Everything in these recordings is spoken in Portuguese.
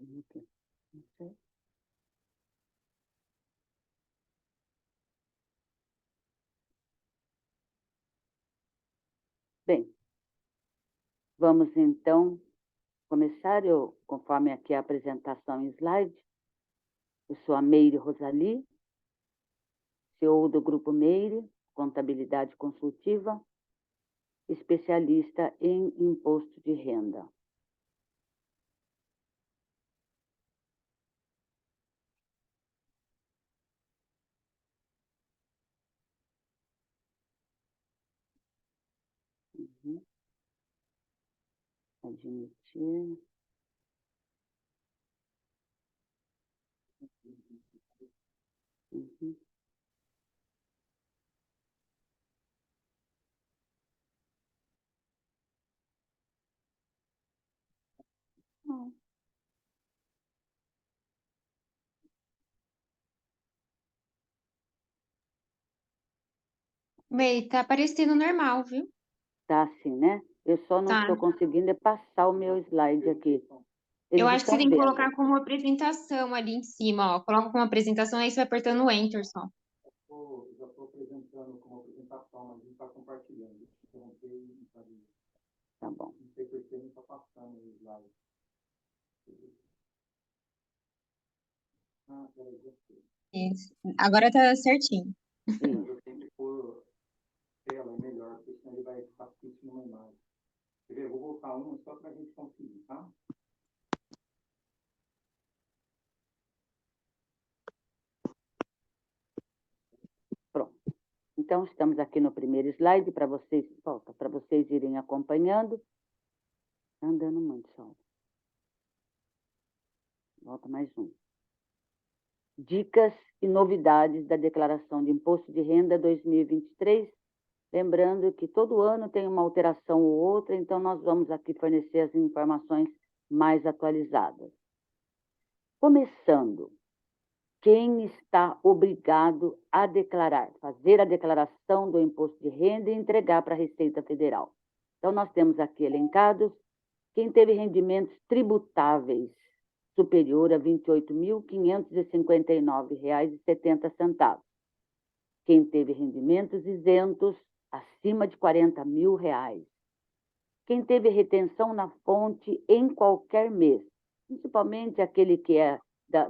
Aqui. Não sei. Bem, vamos então começar, conforme aqui a apresentação em slide. Eu sou a Meire Rosali, CEO do Grupo Meire, Contabilidade Consultiva, especialista em imposto de renda. Admitir. Uhum. Bem, tá aparecendo normal, viu? Tá assim, né? Eu só não Tá. estou conseguindo passar o meu slide aqui. Eu Eles acho que você estão tem que vendo. colocar como apresentação ali em cima, ó. Coloca como apresentação, aí você vai apertando o Enter só. Já estou apresentando como apresentação, mas a gente está compartilhando. Tá bom. Não sei por que não está passando o slide. Ah, peraí, já sei. Isso. Agora tá certinho. Mas eu tenho que pôr tela, é melhor, porque senão ele vai ficar fixo numa imagem. Quer ver? Eu vou voltar um só para a gente conseguir, tá? Pronto. Então, estamos aqui no primeiro slide para vocês, volta, para vocês irem acompanhando. Está andando muito, só. Volta mais um. Dicas e novidades da Declaração de Imposto de Renda 2023. Lembrando que todo ano tem uma alteração ou outra, então nós vamos aqui fornecer as informações mais atualizadas. Começando, quem está obrigado a declarar, fazer a declaração do imposto de renda e entregar para a Receita Federal. Então, nós temos aqui elencados quem teve rendimentos tributáveis superior a R$ 28.559,70. Quem teve rendimentos isentos acima de R$ 40.000. Quem teve retenção na fonte em qualquer mês, principalmente aquele que é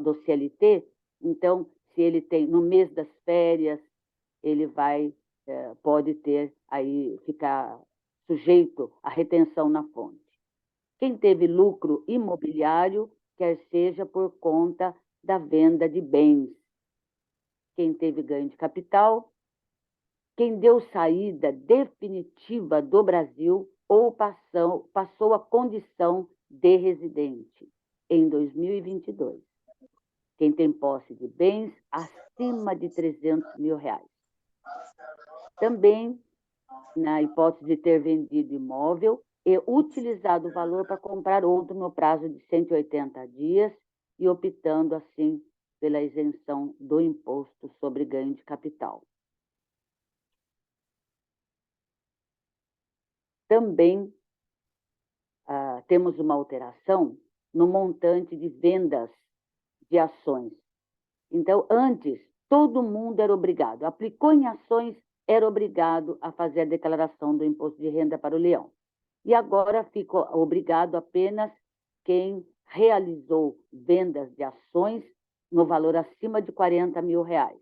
do CLT, então, se ele tem no mês das férias, ele pode ter aí, ficar sujeito à retenção na fonte. Quem teve lucro imobiliário, quer seja por conta da venda de bens. Quem teve ganho de capital, quem deu saída definitiva do Brasil ou passou a condição de residente em 2022. Quem tem posse de bens acima de R$ 300.000. Também, na hipótese de ter vendido imóvel e utilizado o valor para comprar outro no prazo de 180 dias e optando, assim, pela isenção do imposto sobre ganho de capital. Também temos uma alteração no montante de vendas de ações. Então, antes, todo mundo era obrigado, aplicou em ações, era obrigado a fazer a declaração do imposto de renda para o leão. E agora fica obrigado apenas quem realizou vendas de ações no valor acima de R$ 40.000,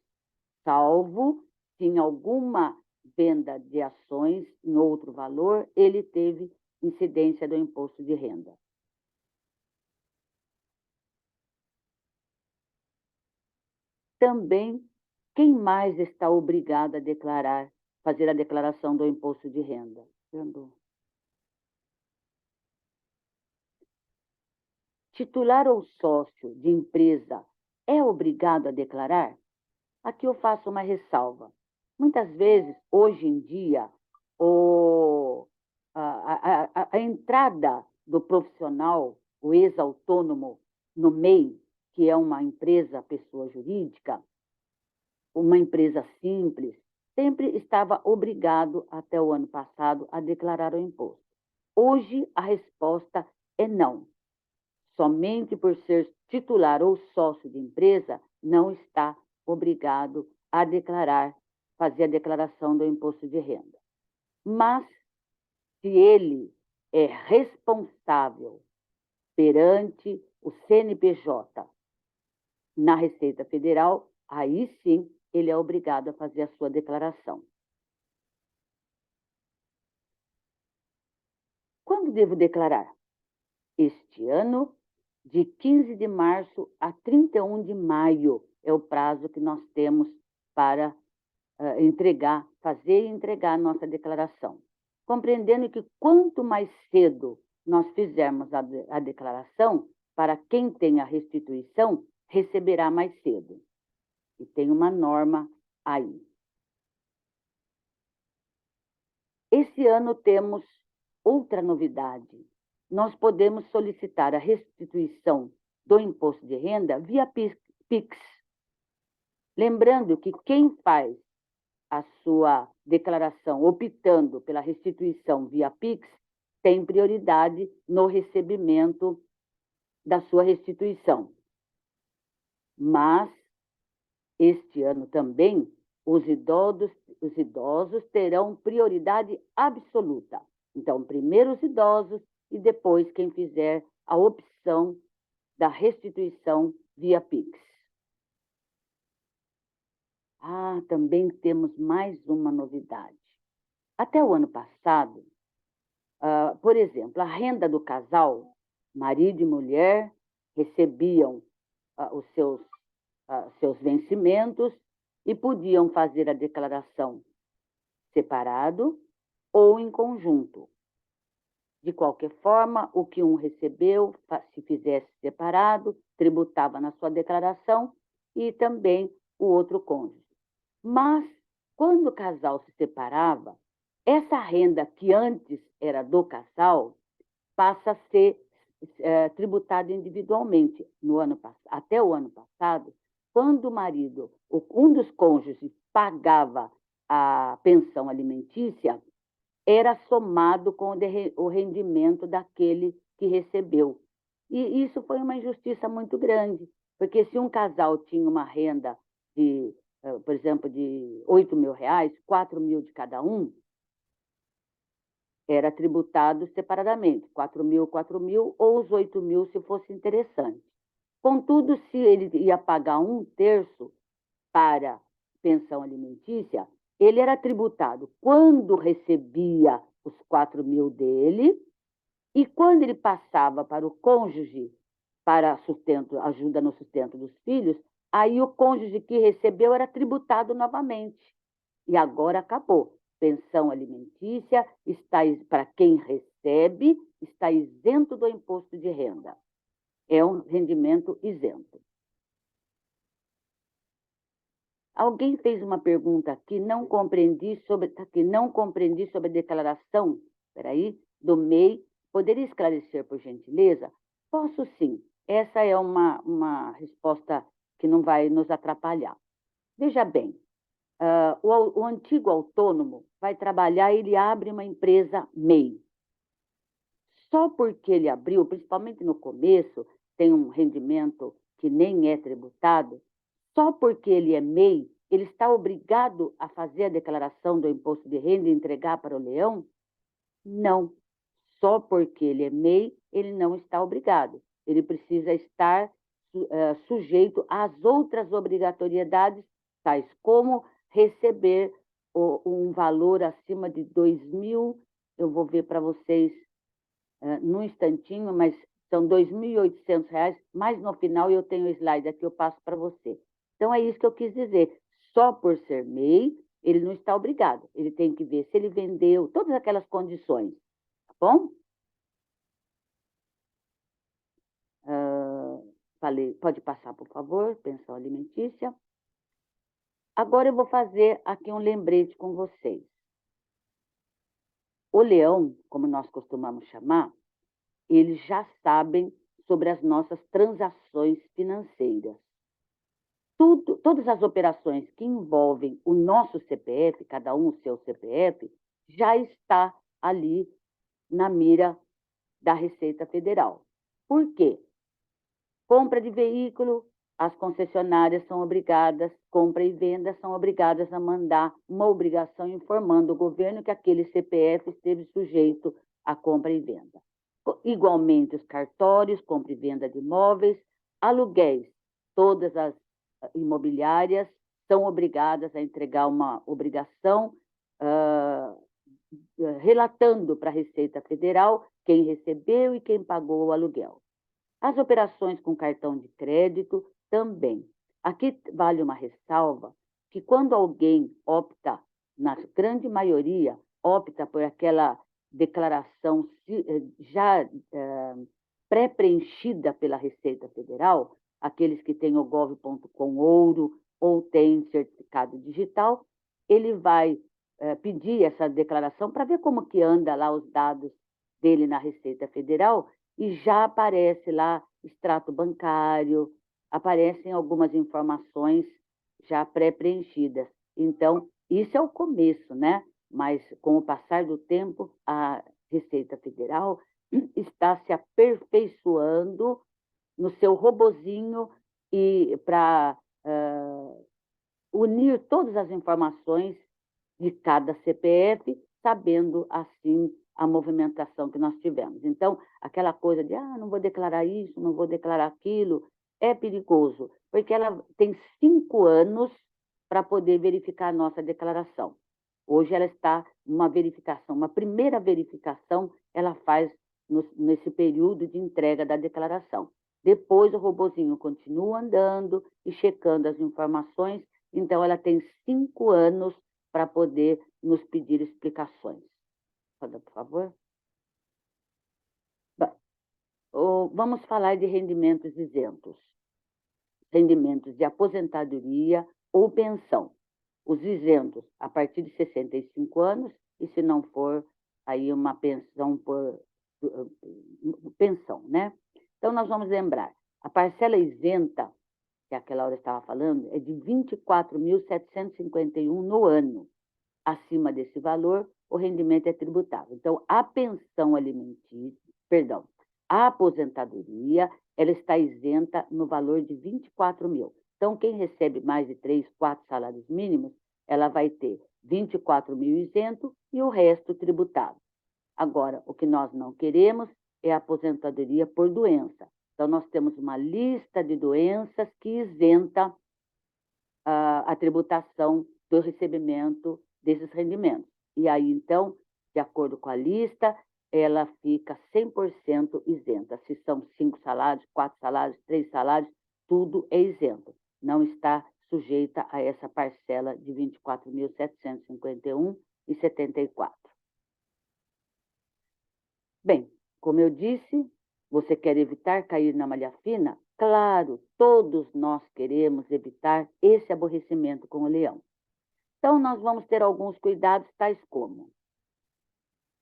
salvo se em alguma venda de ações em outro valor, ele teve incidência do imposto de renda. Também, quem mais está obrigado a declarar, fazer a declaração do imposto de renda? Titular ou sócio de empresa é obrigado a declarar? Aqui eu faço uma ressalva. Muitas vezes, hoje em dia, a entrada do profissional, o ex-autônomo, no MEI, que é uma empresa, pessoa jurídica, uma empresa simples, sempre estava obrigado, até o ano passado, a declarar o imposto. Hoje, a resposta é não. somente por ser titular ou sócio de empresa, não está obrigado a declarar, fazer a declaração do imposto de renda. Mas, se ele é responsável perante o CNPJ na Receita Federal, aí sim ele é obrigado a fazer a sua declaração. Quando devo declarar? Este ano, de 15 de março a 31 de maio é o prazo que nós temos para fazer e entregar a nossa declaração. Compreendendo que quanto mais cedo nós fizermos a declaração, para quem tem a restituição, receberá mais cedo. E tem uma norma aí. Esse ano temos outra novidade. Nós podemos solicitar a restituição do imposto de renda via Pix. Lembrando que quem faz a sua declaração optando pela restituição via Pix tem prioridade no recebimento da sua restituição. Mas, este ano também, os idosos terão prioridade absoluta. Então, primeiro os idosos e depois quem fizer a opção da restituição via Pix. Também temos mais uma novidade. Até o ano passado, por exemplo, a renda do casal, marido e mulher, recebiam os seus vencimentos e podiam fazer a declaração separado ou em conjunto. De qualquer forma, o que um recebeu, se fizesse separado, tributava na sua declaração e também o outro cônjuge. Mas, quando o casal se separava, essa renda que antes era do casal passa a ser tributada individualmente. Até o ano passado, quando o marido, um dos cônjuges, pagava a pensão alimentícia, era somado com o rendimento daquele que recebeu. E isso foi uma injustiça muito grande, porque se um casal tinha uma renda de, por exemplo, de R$8.000, 4.000 de cada um, era tributado separadamente, 4.000, 4.000, ou os 8.000 se fosse interessante. Contudo, se ele ia pagar 1/3 para pensão alimentícia, ele era tributado quando recebia os 4.000 dele e quando ele passava para o cônjuge para ajuda no sustento dos filhos, aí o cônjuge que recebeu era tributado novamente. E agora acabou. Pensão alimentícia para quem recebe, está isento do imposto de renda. É um rendimento isento. Alguém fez uma pergunta aqui, não compreendi sobre a declaração, do MEI. Poderia esclarecer, por gentileza? Posso sim. Essa é uma resposta que não vai nos atrapalhar. Veja bem, o antigo autônomo vai trabalhar, ele abre uma empresa MEI. Só porque ele abriu, principalmente no começo, tem um rendimento que nem é tributado, só porque ele é MEI, ele está obrigado a fazer a declaração do imposto de renda e entregar para o leão? Não. Só porque ele é MEI, ele não está obrigado. Ele precisa estar sujeito às outras obrigatoriedades, tais como receber um valor acima de 2.000, eu vou ver para vocês num instantinho, mas são R$2.800, mas no final eu tenho o slide aqui, eu passo para você. Então, é isso que eu quis dizer. Só por ser MEI, ele não está obrigado. Ele tem que ver se ele vendeu, todas aquelas condições. Tá bom? Pode passar, por favor, pensão alimentícia. Agora eu vou fazer aqui um lembrete com vocês. O leão, como nós costumamos chamar, eles já sabem sobre as nossas transações financeiras. Todas as operações que envolvem o nosso CPF, cada um o seu CPF, já está ali na mira da Receita Federal. Por quê? Compra de veículo, as concessionárias são obrigadas, compra e venda são obrigadas a mandar uma obrigação informando o governo que aquele CPF esteve sujeito à compra e venda. Igualmente, os cartórios, compra e venda de imóveis, aluguéis, todas as imobiliárias são obrigadas a entregar uma obrigação relatando para a Receita Federal quem recebeu e quem pagou o aluguel. As operações com cartão de crédito também. Aqui vale uma ressalva que quando alguém opta, na grande maioria, opta por aquela declaração já pré-preenchida pela Receita Federal, aqueles que têm o gov.com ouro ou têm certificado digital, ele vai pedir essa declaração para ver como que anda lá os dados dele na Receita Federal e já aparece lá extrato bancário, aparecem algumas informações já pré-preenchidas. Então, isso é o começo, né? Mas, com o passar do tempo, a Receita Federal está se aperfeiçoando no seu robozinho e para unir todas as informações de cada CPF, sabendo, assim, a movimentação que nós tivemos. Então, aquela coisa de, não vou declarar isso, não vou declarar aquilo, é perigoso, porque ela tem 5 anos para poder verificar a nossa declaração. Hoje ela está numa verificação, uma primeira verificação ela faz nesse período de entrega da declaração. Depois o robozinho continua andando e checando as informações, então ela tem 5 anos para poder nos pedir explicações. Pode, por favor? Bom, vamos falar de rendimentos isentos. Rendimentos de aposentadoria ou pensão. Os isentos a partir de 65 anos, e se não for, aí uma pensão por pensão, né? Então, nós vamos lembrar, a parcela isenta, que aquela hora eu estava falando, é de 24.751 no ano. Acima desse valor, o rendimento é tributável. Então, a pensão alimentícia, perdão, a aposentadoria, ela está isenta no valor de 24 mil. Então, quem recebe mais de 3, 4 salários mínimos, ela vai ter 24 mil isento e o resto tributado. Agora, o que nós não queremos é a aposentadoria por doença. Então, nós temos uma lista de doenças que isenta a tributação do recebimento desses rendimentos. E aí, então, de acordo com a lista, ela fica 100% isenta. Se são 5 salários, 4 salários, 3 salários, tudo é isento. Não está sujeita a essa parcela de 24.751,74. Bem, como eu disse, você quer evitar cair na malha fina? Claro, todos nós queremos evitar esse aborrecimento com o leão. Então, nós vamos ter alguns cuidados, tais como: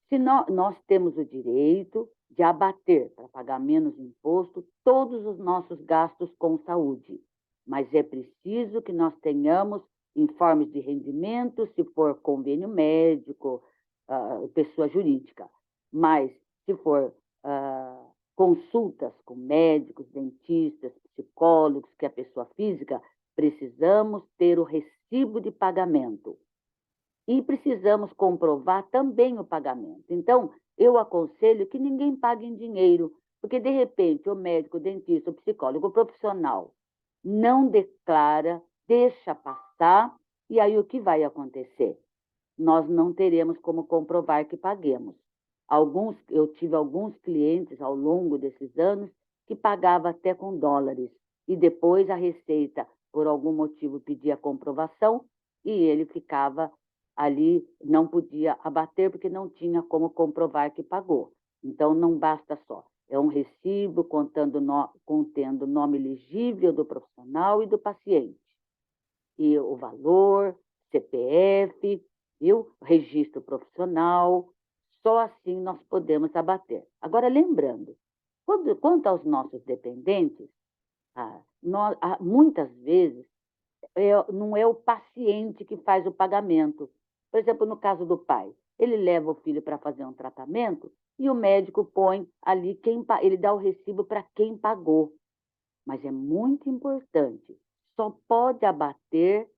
se nós temos o direito de abater, para pagar menos imposto, todos os nossos gastos com saúde, mas é preciso que nós tenhamos informes de rendimento, se for convênio médico, pessoa jurídica, mas se for consultas com médicos, dentistas, psicólogos, que é a pessoa física, precisamos ter o recibo de pagamento. E precisamos comprovar também o pagamento. Então, eu aconselho que ninguém pague em dinheiro, porque, de repente, o médico, o dentista, o psicólogo, o profissional não declara, deixa passar, e aí o que vai acontecer? Nós não teremos como comprovar que paguemos. Eu tive alguns clientes ao longo desses anos que pagavam até com dólares, e depois a Receita, por algum motivo, pedia comprovação e ele ficava ali, não podia abater porque não tinha como comprovar que pagou. Então, não basta só. É um recibo contendo o nome legível do profissional e do paciente. E o valor, CPF, viu? Registro profissional. Só assim nós podemos abater. Agora, lembrando, quanto aos nossos dependentes, muitas vezes não é o paciente que faz o pagamento. Por exemplo, no caso do pai, ele leva o filho para fazer um tratamento e o médico põe ali ele dá o recibo para quem pagou. mas é muito importante, só pode abater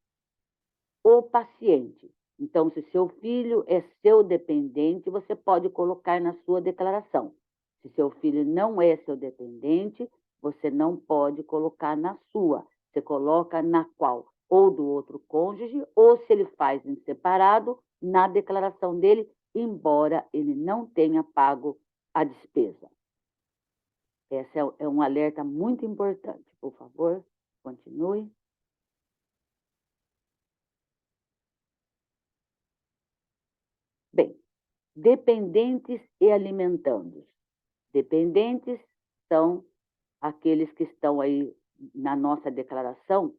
o paciente. Então, se seu filho é seu dependente, você pode colocar na sua declaração. Se seu filho não é seu dependente, você não pode colocar na sua. Você coloca na qual? Ou do outro cônjuge, ou se ele faz em separado, na declaração dele, embora ele não tenha pago a despesa. Esse é um alerta muito importante. Por favor, continue. Bem, dependentes e alimentandos. Dependentes são aqueles que estão aí na nossa declaração,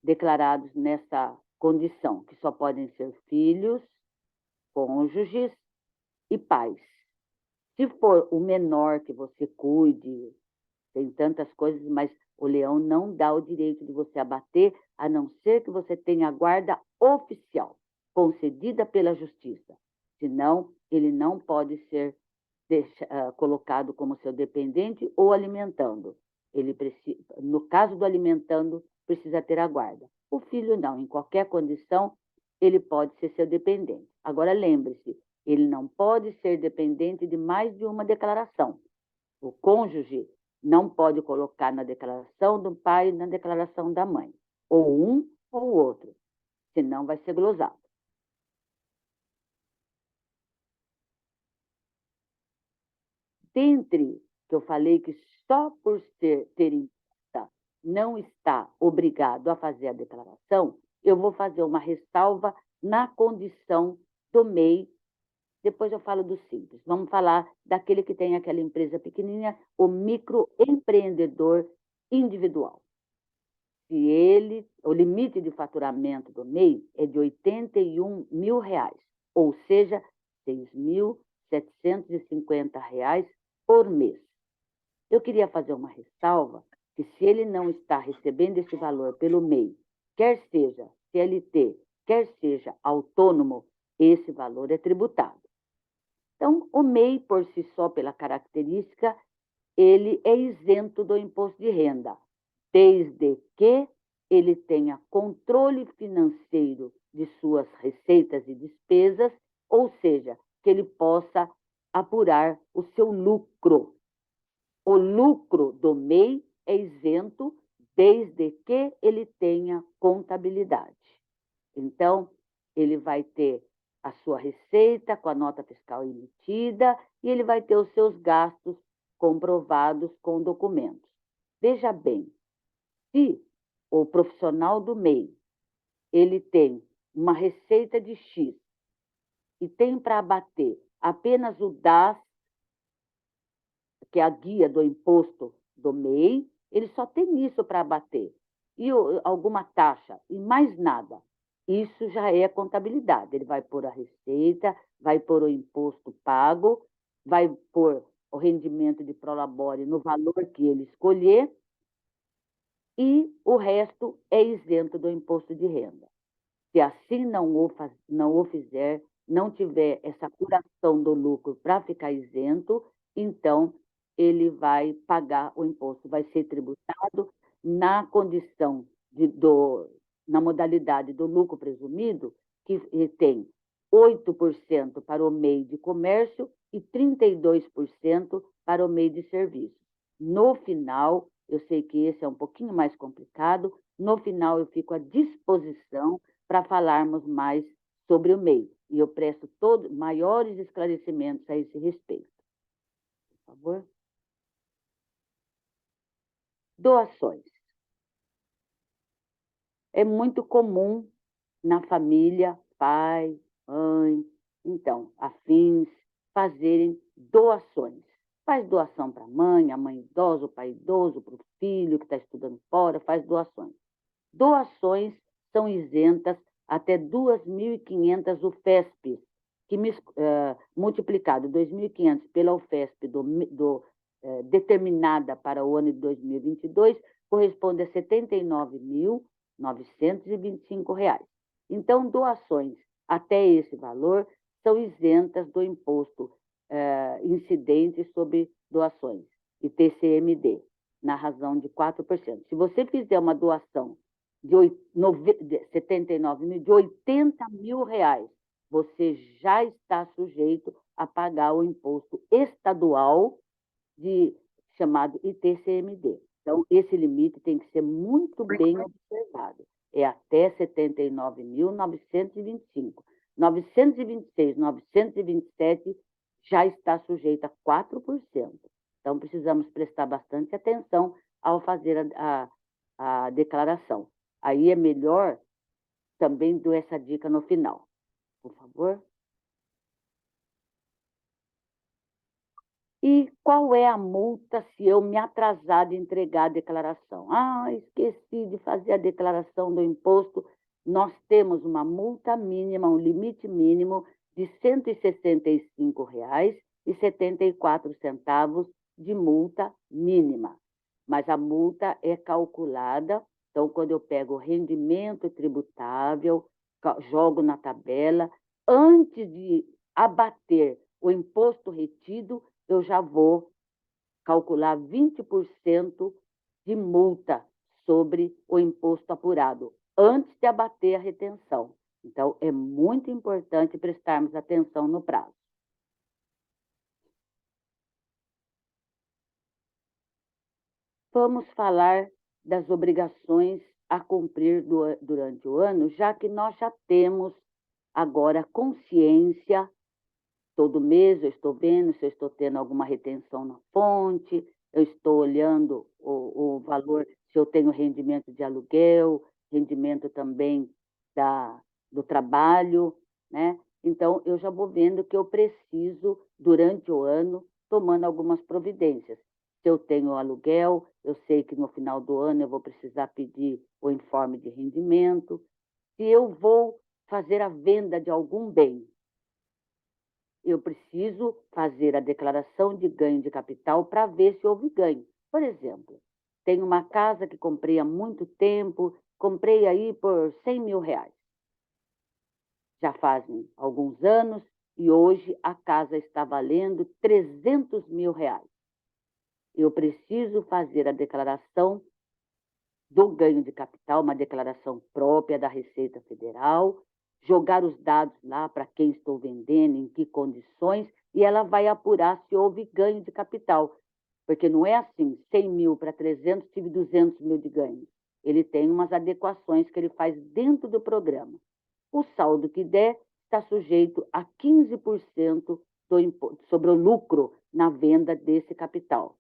declarados nessa condição, que só podem ser filhos, cônjuges e pais. Se for o menor que você cuide, tem tantas coisas, mas o leão não dá o direito de você abater, a não ser que você tenha guarda oficial, concedida pela justiça. Senão, ele não pode ser colocado como seu dependente ou alimentando. Ele precisa, no caso do alimentando, precisa ter a guarda. O filho não, em qualquer condição, ele pode ser seu dependente. Agora, lembre-se, ele não pode ser dependente de mais de uma declaração. O cônjuge não pode colocar na declaração do pai e na declaração da mãe, ou um ou o outro, senão vai ser glosado. Dentre que eu falei que só por ter imposta não está obrigado a fazer a declaração, eu vou fazer uma ressalva na condição do MEI. Depois eu falo do simples. Vamos falar daquele que tem aquela empresa pequenininha, o microempreendedor individual. Se ele, o limite de faturamento do MEI é de R$81 mil, ou seja, R$6.750 por mês. Eu queria fazer uma ressalva que se ele não está recebendo esse valor pelo MEI, quer seja CLT, quer seja autônomo, esse valor é tributado. Então, o MEI, por si só, pela característica, ele é isento do imposto de renda, desde que ele tenha controle financeiro de suas receitas e despesas, ou seja, que ele possa apurar o seu lucro. O lucro do MEI é isento desde que ele tenha contabilidade. Então, ele vai ter a sua receita com a nota fiscal emitida e ele vai ter os seus gastos comprovados com documentos. Veja bem, se o profissional do MEI ele tem uma receita de X e tem para abater apenas o DAS, que é a guia do imposto do MEI, ele só tem isso para abater. E alguma taxa, e mais nada. Isso já é contabilidade. Ele vai pôr a receita, vai pôr o imposto pago, vai pôr o rendimento de prolabore no valor que ele escolher, e o resto é isento do imposto de renda. Se assim não o fizer, não tiver essa apuração do lucro para ficar isento, então ele vai pagar o imposto, vai ser tributado na condição na modalidade do lucro presumido, que tem 8% para o MEI de comércio e 32% para o MEI de serviço. No final, eu sei que esse é um pouquinho mais complicado, no final eu fico à disposição para falarmos mais sobre o MEI. E eu presto maiores esclarecimentos a esse respeito. Por favor. Doações. É muito comum na família, pai, mãe, então, afins, fazerem doações. Faz doação para a mãe idosa, o pai idoso, para o filho que está estudando fora, faz doações. Doações são isentas até 2.500 UFESP, que multiplicado 2.500 pela UFESP determinada para o ano de 2022, corresponde a R$ 79.925. Então, doações até esse valor são isentas do imposto incidente sobre doações, ITCMD. na razão de 4%. Se você fizer uma doação de 79 mil, de 80 mil reais, você já está sujeito a pagar o imposto estadual chamado ITCMD. Então, esse limite tem que ser muito bem observado. É até 79.925. 926, 927 já está sujeito a 4%. Então, precisamos prestar bastante atenção ao fazer a declaração. Aí é melhor também dar essa dica no final. Por favor. E qual é a multa se eu me atrasar de entregar a declaração? Ah, esqueci de fazer a declaração do imposto. Nós temos uma multa mínima, um limite mínimo de R$ 165,74 de multa mínima. Mas a multa é calculada, então, quando eu pego o rendimento tributável, jogo na tabela, antes de abater o imposto retido, eu já vou calcular 20% de multa sobre o imposto apurado, antes de abater a retenção. Então, é muito importante prestarmos atenção no prazo. Vamos falar das obrigações a cumprir durante o ano, já que nós já temos agora consciência. Todo mês eu estou vendo se eu estou tendo alguma retenção na fonte, eu estou olhando o valor, se eu tenho rendimento de aluguel, rendimento também do trabalho, né? Então, eu já vou vendo que eu preciso, durante o ano, tomando algumas providências. Se eu tenho aluguel, eu sei que no final do ano eu vou precisar pedir o informe de rendimento. Se eu vou fazer a venda de algum bem, eu preciso fazer a declaração de ganho de capital para ver se houve ganho. Por exemplo, tenho uma casa que comprei há muito tempo, comprei aí por 100 mil reais. Já fazem alguns anos e hoje a casa está valendo 300 mil reais. Eu preciso fazer a declaração do ganho de capital, uma declaração própria da Receita Federal, jogar os dados lá para quem estou vendendo, em que condições, e ela vai apurar se houve ganho de capital. Porque não é assim, 100 mil para 300, tive 200 mil de ganho. Ele tem umas adequações que ele faz dentro do programa. O saldo que der está sujeito a 15% sobre o lucro na venda desse capital.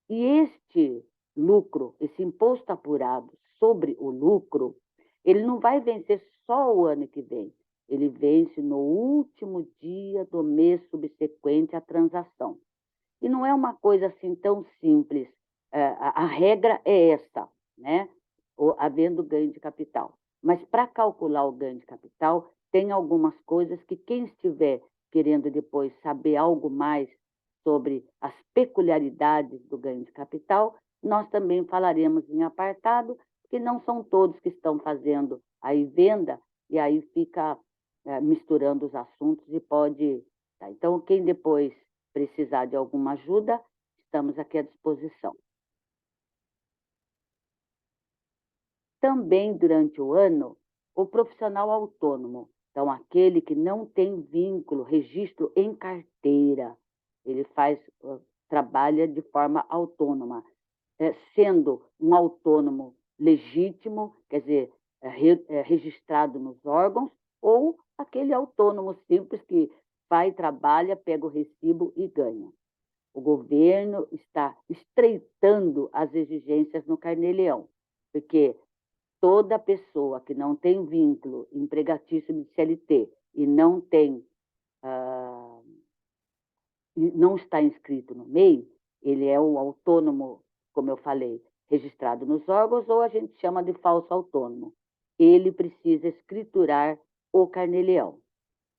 E este lucro, esse imposto apurado sobre o lucro, ele não vai vencer só o ano que vem, ele vence no último dia do mês subsequente à transação. E não é uma coisa assim tão simples. A regra é essa, né? Havendo ganho de capital. Mas para calcular o ganho de capital, tem algumas coisas que quem estiver querendo depois saber algo mais sobre as peculiaridades do ganho de capital, nós também falaremos em apartado, porque não são todos que estão fazendo aí venda, e aí fica misturando os assuntos e pode... Tá? Então, quem depois precisar de alguma ajuda, estamos aqui à disposição. Também, durante o ano, o profissional autônomo, então, aquele que não tem vínculo, registro em carteira, ele trabalha de forma autônoma, sendo um autônomo legítimo, quer dizer, registrado nos órgãos, ou aquele autônomo simples que vai, trabalha, pega o recibo e ganha. O governo está estreitando as exigências no Carnê-Leão, porque toda pessoa que não tem vínculo empregatício de CLT e não está inscrito no MEI, ele é o autônomo, como eu falei, registrado nos órgãos, ou a gente chama de falso autônomo. Ele precisa escriturar o Carnê-Leão.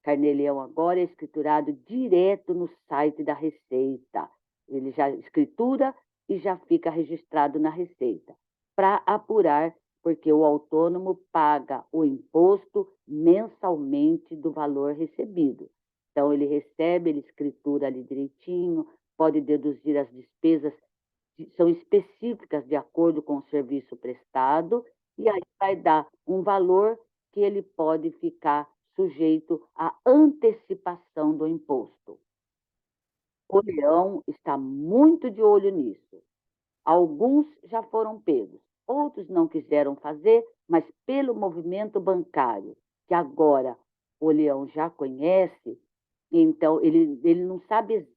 Carnê-Leão agora é escriturado direto no site da Receita. Ele já escritura e já fica registrado na Receita, para apurar, porque o autônomo paga o imposto mensalmente do valor recebido. Então, ele recebe, ele escritura ali direitinho, pode deduzir as despesas são específicas de acordo com o serviço prestado, e aí vai dar um valor que ele pode ficar sujeito à antecipação do imposto. O Leão está muito de olho nisso. Alguns já foram pegos, outros não quiseram fazer, mas pelo movimento bancário, que agora o Leão já conhece, então ele não sabe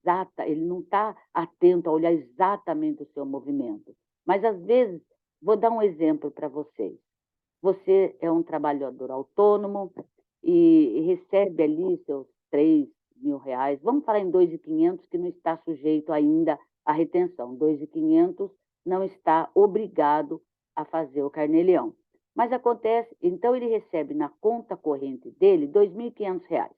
ele não está atento a olhar exatamente o seu movimento. Mas, às vezes, vou dar um exemplo para vocês. Você é um trabalhador autônomo e recebe ali seus 3.000 reais, vamos falar em 2.500, que não está sujeito ainda à retenção. 2.500 não está obrigado a fazer o carnê-leão. Mas acontece, então ele recebe na conta corrente dele 2.500 reais.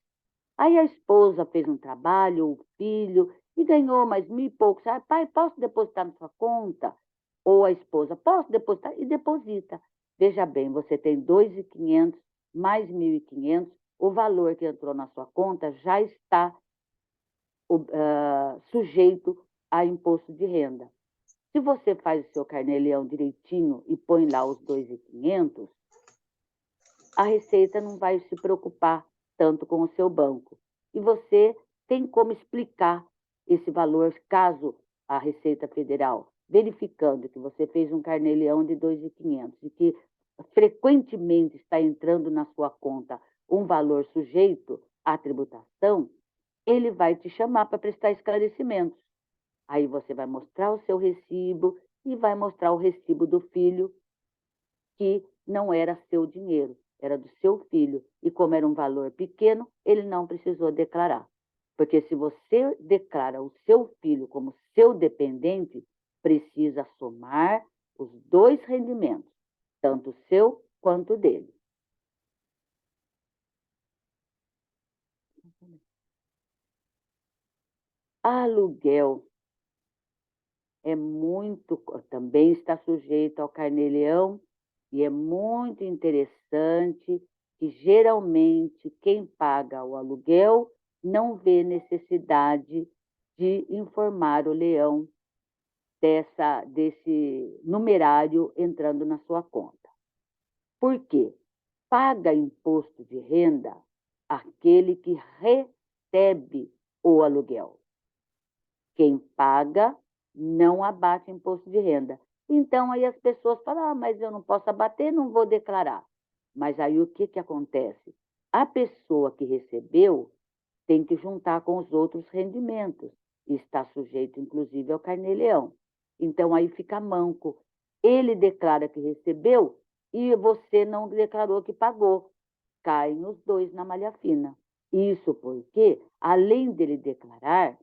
Aí a esposa fez um trabalho, o filho, e ganhou mais 1.000 e poucos. Ah, pai, posso depositar na sua conta? Ou a esposa, posso depositar? E deposita. Veja bem, você tem 2.500 mais 1.500, o valor que entrou na sua conta já está sujeito a imposto de renda. Se você faz o seu carnê-leão direitinho e põe lá os 2.500, a Receita não vai se preocupar tanto com o seu banco. E você tem como explicar esse valor, caso a Receita Federal, verificando que você fez um carnê-leão de 2.500 e que frequentemente está entrando na sua conta um valor sujeito à tributação, ele vai te chamar para prestar esclarecimentos. Aí você vai mostrar o seu recibo e vai mostrar o recibo do filho, que não era seu dinheiro, era do seu filho. E como era um valor pequeno, ele não precisou declarar. Porque se você declara o seu filho como seu dependente, precisa somar os dois rendimentos, tanto o seu quanto o dele. Aluguel também está sujeito ao carnê-leão, e é muito interessante que, geralmente, quem paga o aluguel não vê necessidade de informar o leão desse numerário entrando na sua conta. Por quê? Paga imposto de renda aquele que recebe o aluguel. Quem paga não abate imposto de renda. Então, aí as pessoas falam, mas eu não posso abater, não vou declarar. Mas aí o que acontece? A pessoa que recebeu tem que juntar com os outros rendimentos, e está sujeito, inclusive, ao carnê-leão. Então, aí fica manco. Ele declara que recebeu e você não declarou que pagou. Caem os dois na malha fina. Isso porque, além dele declarar,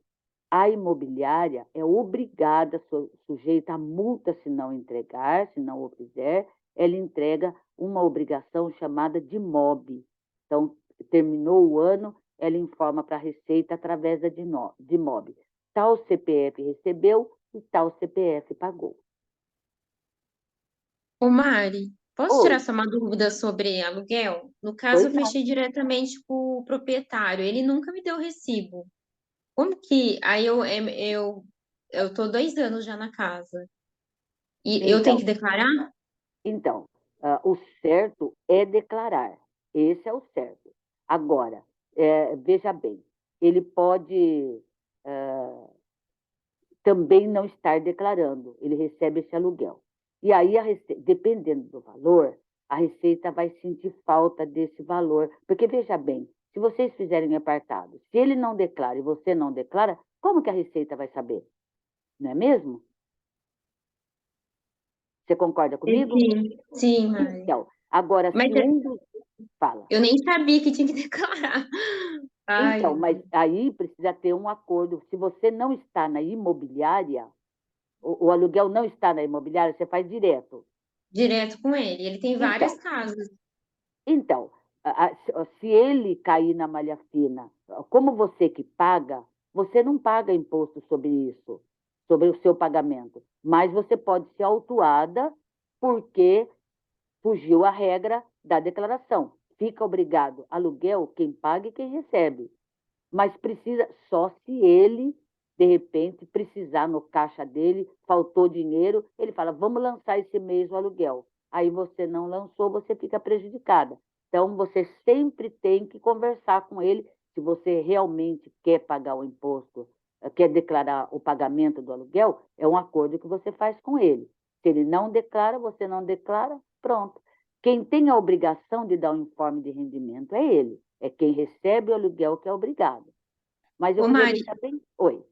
a imobiliária é obrigada, sujeita a multa se não entregar, se não o fizer, ela entrega uma obrigação chamada de MOB. Então, terminou o ano, ela informa para a Receita através de MOB. Tal CPF recebeu e tal CPF pagou. Ô, Mari, posso Oi, tirar só uma dúvida sobre aluguel? No caso, pois eu não. fechei diretamente com o proprietário. Ele nunca me deu recibo. Como que... Aí eu tô 2 anos já na casa. E eu tenho Então, que declarar? Então, o certo é declarar. Esse é o certo. Agora, veja bem, ele pode também não estar declarando, ele recebe esse aluguel. E aí, dependendo do valor, a Receita vai sentir falta desse valor. Porque, veja bem, se vocês fizerem apartado, se ele não declara e você não declara, como que a Receita vai saber? Não é mesmo? Você concorda comigo? Sim, sim, Mari. Então, agora, Mas se um dos... Fala. eu nem sabia que tinha que declarar. Então, Ai, mas aí precisa ter um acordo. Se você não está na imobiliária, o aluguel não está na imobiliária, você faz direto. direto com ele. Ele tem várias Então, casas. então, se ele cair na malha fina, como você que paga, você não paga imposto sobre isso, sobre o seu pagamento. Mas você pode ser autuada porque fugiu à regra da declaração. Fica obrigado. Aluguel, quem paga e quem recebe. Mas precisa só se ele de repente, precisar no caixa dele, faltou dinheiro, ele fala, vamos lançar esse mês o aluguel. Aí você não lançou, você fica prejudicada. Então, você sempre tem que conversar com ele se você realmente quer pagar o imposto, quer declarar o pagamento do aluguel, é um acordo que você faz com ele. Se ele não declara, você não declara, pronto. Quem tem a obrigação de dar o informe de rendimento é ele. É quem recebe o aluguel que é obrigado. Mas eu Ô, queria Mari, deixar bem... Oi.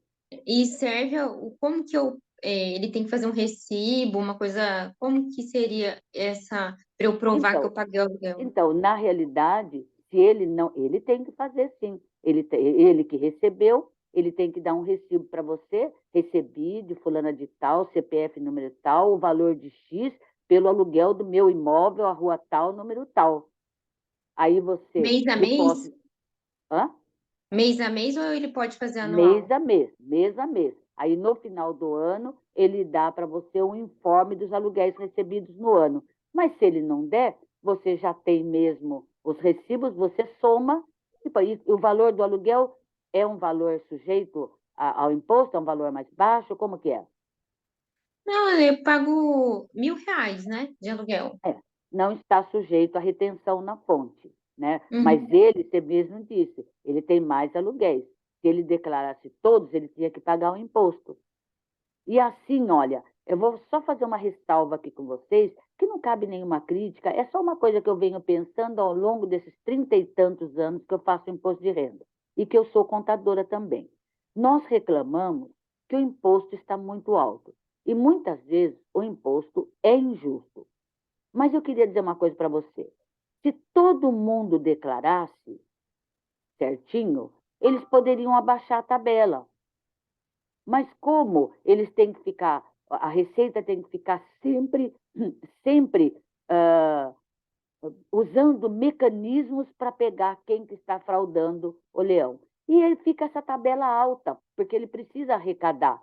e serve como que ele tem que fazer um recibo, uma coisa, como que seria essa para eu provar que eu Então, paguei o aluguel? Então, na realidade, se ele não, ele tem que fazer sim. Ele que recebeu, ele tem que dar um recibo para você, recebi de fulana de tal, CPF número tal, o valor de X pelo aluguel do meu imóvel, a rua tal, número tal. Aí você Mês a me mês? posta, hã? Mês a mês ou ele pode fazer Mês anual? a mês, mês a mês. Aí, no final do ano, ele dá para você um informe dos aluguéis recebidos no ano. Mas se ele não der, você já tem mesmo os recibos, você soma, e o valor do aluguel é um valor sujeito ao imposto, é um valor mais baixo, como que é? Não, eu pago R$ 1.000, né, de aluguel. É, não está sujeito à retenção na fonte, né? Mas Uhum. ele, você mesmo disse, ele tem mais aluguéis. Se ele declarasse todos, ele tinha que pagar o imposto. E assim, olha, eu vou só fazer uma ressalva aqui com vocês, que não cabe nenhuma crítica, é só uma coisa que eu venho pensando ao longo desses 30 e tantos anos que eu faço imposto de renda e que eu sou contadora também. Nós reclamamos que o imposto está muito alto e muitas vezes o imposto é injusto. Mas eu queria dizer uma coisa para você. Se todo mundo declarasse certinho, eles poderiam abaixar a tabela. Mas como eles têm que ficar, a Receita tem que ficar sempre uh, usando mecanismos para pegar quem que está fraudando o leão. E ele fica essa tabela alta, porque ele precisa arrecadar.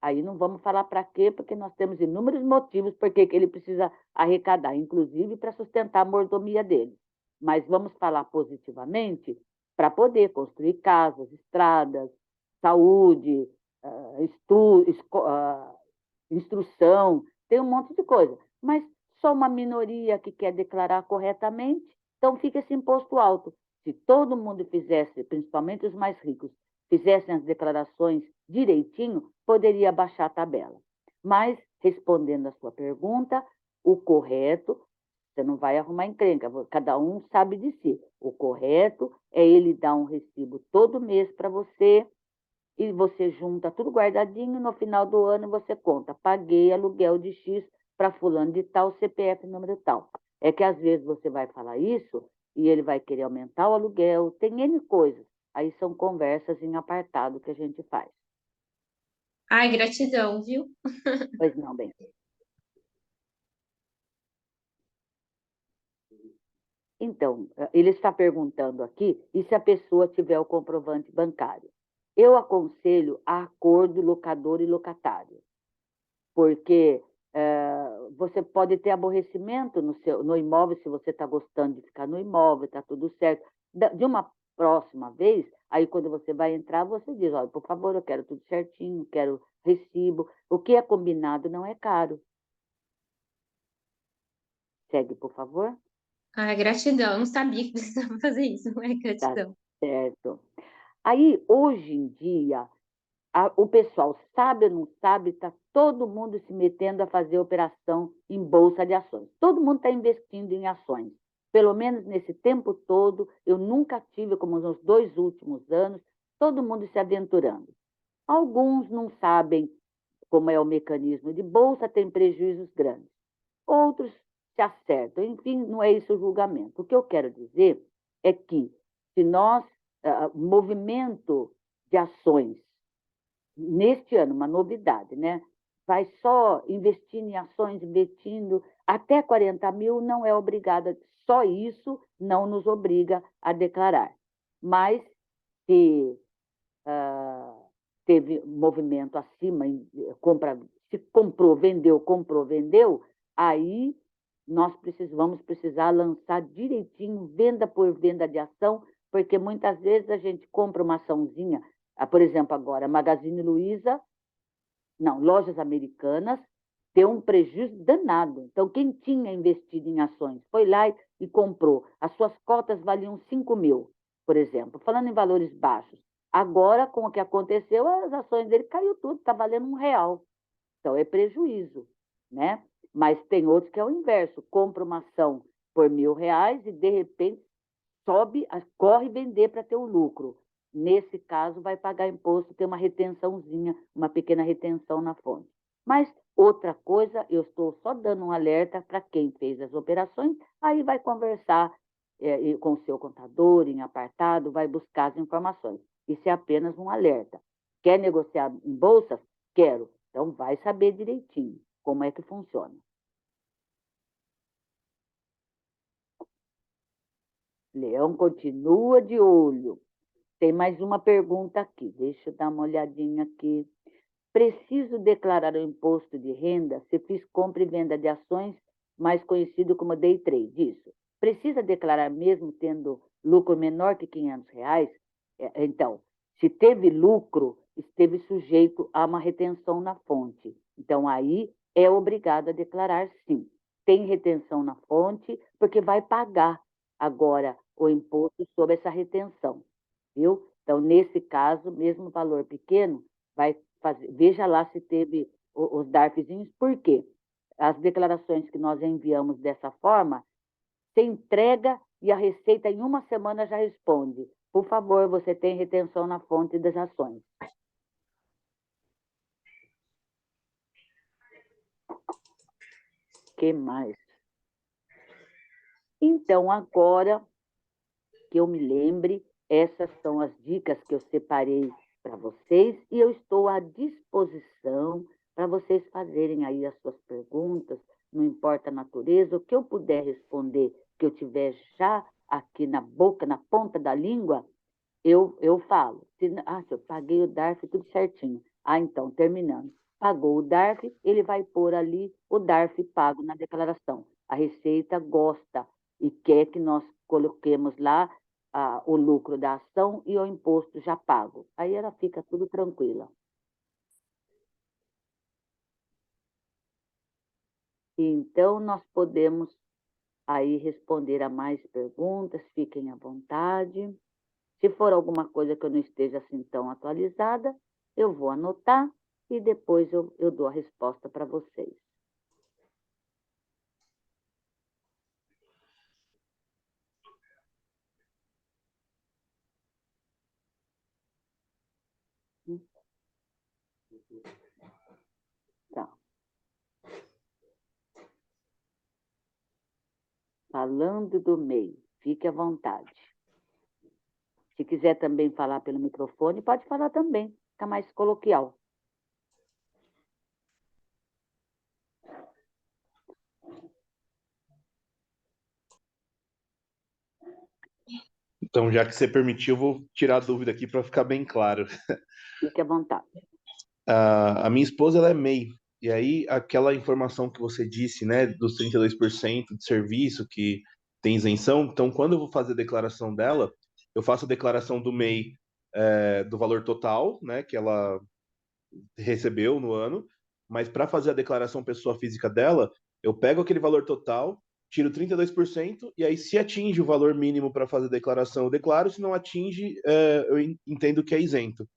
Aí não vamos falar para quê, porque nós temos inúmeros motivos por que ele precisa arrecadar, inclusive para sustentar a mordomia dele. Mas vamos falar positivamente para poder construir casas, estradas, saúde, instrução, tem um monte de coisa. Mas só uma minoria que quer declarar corretamente, então fica esse imposto alto. Se todo mundo fizesse, principalmente os mais ricos, fizessem as declarações direitinho, poderia baixar a tabela. Mas, respondendo a sua pergunta, o correto, você não vai arrumar encrenca, cada um sabe de si. O correto é ele dar um recibo todo mês para você e você junta tudo guardadinho, no final do ano você conta, paguei aluguel de X para fulano de tal, CPF número tal. É que às vezes você vai falar isso e ele vai querer aumentar o aluguel, tem N coisas. Aí são conversas em apartado que a gente faz. Ai, gratidão, viu? Pois não, bem. Então, ele está perguntando aqui, e se a pessoa tiver o comprovante bancário? Eu aconselho a acordo locador e locatário, porque você pode ter aborrecimento no imóvel, se você está gostando de ficar no imóvel, está tudo certo. De uma próxima vez, aí quando você vai entrar, você diz, olha, por favor, eu quero tudo certinho, quero recibo. O que é combinado não é caro. Segue, por favor. Ai, gratidão. Eu não sabia que precisava fazer isso. Ai, Tá gratidão. certo. Aí, hoje em dia, o pessoal sabe ou não sabe, está todo mundo se metendo a fazer operação em bolsa de ações. Todo mundo está investindo em ações. Pelo menos nesse tempo todo, eu nunca tive, como nos 2 últimos anos, todo mundo se aventurando. Alguns não sabem como é o mecanismo de bolsa, tem prejuízos grandes. Outros se acertam. Enfim, não é isso o julgamento. O que eu quero dizer é que se nós, movimento de ações, neste ano, uma novidade, né? Vai só investindo em ações, investindo até 40 mil, não é obrigada, só isso não nos obriga a declarar. Mas se teve movimento acima, se comprou, vendeu, aí nós vamos precisar lançar direitinho, venda por venda de ação, porque muitas vezes a gente compra uma açãozinha Por exemplo, agora, Magazine Luiza, não, Lojas Americanas, deu um prejuízo danado. Então, quem tinha investido em ações foi lá e comprou. As suas cotas valiam 5 mil, por exemplo, falando em valores baixos. Agora, com o que aconteceu, as ações dele caiu tudo, está valendo R$ 1. Então, é prejuízo, né? Mas tem outros que é o inverso. Compra uma ação por R$ 1.000 e, de repente, sobe, corre vender para ter o lucro. Nesse caso, vai pagar imposto, ter uma retençãozinha, uma pequena retenção na fonte. Mas outra coisa, eu estou só dando um alerta para quem fez as operações, aí vai conversar com o seu contador, em apartado, vai buscar as informações. Isso é apenas um alerta. Quer negociar em bolsas? Quero. Então, vai saber direitinho como é que funciona. Leão continua de olho. Tem mais uma pergunta aqui. Deixa eu dar uma olhadinha aqui. Preciso declarar o imposto de renda se fiz compra e venda de ações, mais conhecido como day trade. Isso. Precisa declarar mesmo tendo lucro menor que R$ 500? Então, se teve lucro, esteve sujeito a uma retenção na fonte. Então, aí é obrigado a declarar sim. Tem retenção na fonte, porque vai pagar agora o imposto sobre essa retenção, viu? Então, nesse caso, mesmo valor pequeno, vai fazer, veja lá se teve os DARFzinhos, por quê? As declarações que nós enviamos dessa forma, você entrega e a Receita em uma semana já responde. Por favor, você tem retenção na fonte das ações. Que mais? Então, agora que eu me lembre, essas são as dicas que eu separei para vocês e eu estou à disposição para vocês fazerem aí as suas perguntas, não importa a natureza, o que eu puder responder, que eu tiver já aqui na boca, na ponta da língua, eu falo. Se eu paguei o DARF tudo certinho. Então, terminando. Pagou o DARF, ele vai pôr ali o DARF pago na declaração. A Receita gosta e quer que nós coloquemos lá o lucro da ação e o imposto já pago. Aí ela fica tudo tranquila. Então, nós podemos aí responder a mais perguntas, fiquem à vontade. Se for alguma coisa que eu não esteja assim tão atualizada, eu vou anotar e depois eu dou a resposta para vocês. Tá. Falando do MEI, fique à vontade. Se quiser também falar pelo microfone, pode falar também, fica mais coloquial. Então, já que você permitiu, eu vou tirar a dúvida aqui para ficar bem claro. Fique à vontade. A minha esposa, ela é MEI, e aí aquela informação que você disse, né, dos 32% de serviço que tem isenção, então quando eu vou fazer a declaração dela, eu faço a declaração do MEI do valor total, né, que ela recebeu no ano, mas para fazer a declaração pessoa física dela, eu pego aquele valor total, tiro 32%, e aí se atinge o valor mínimo para fazer a declaração, eu declaro, se não atinge, eu entendo que é isento.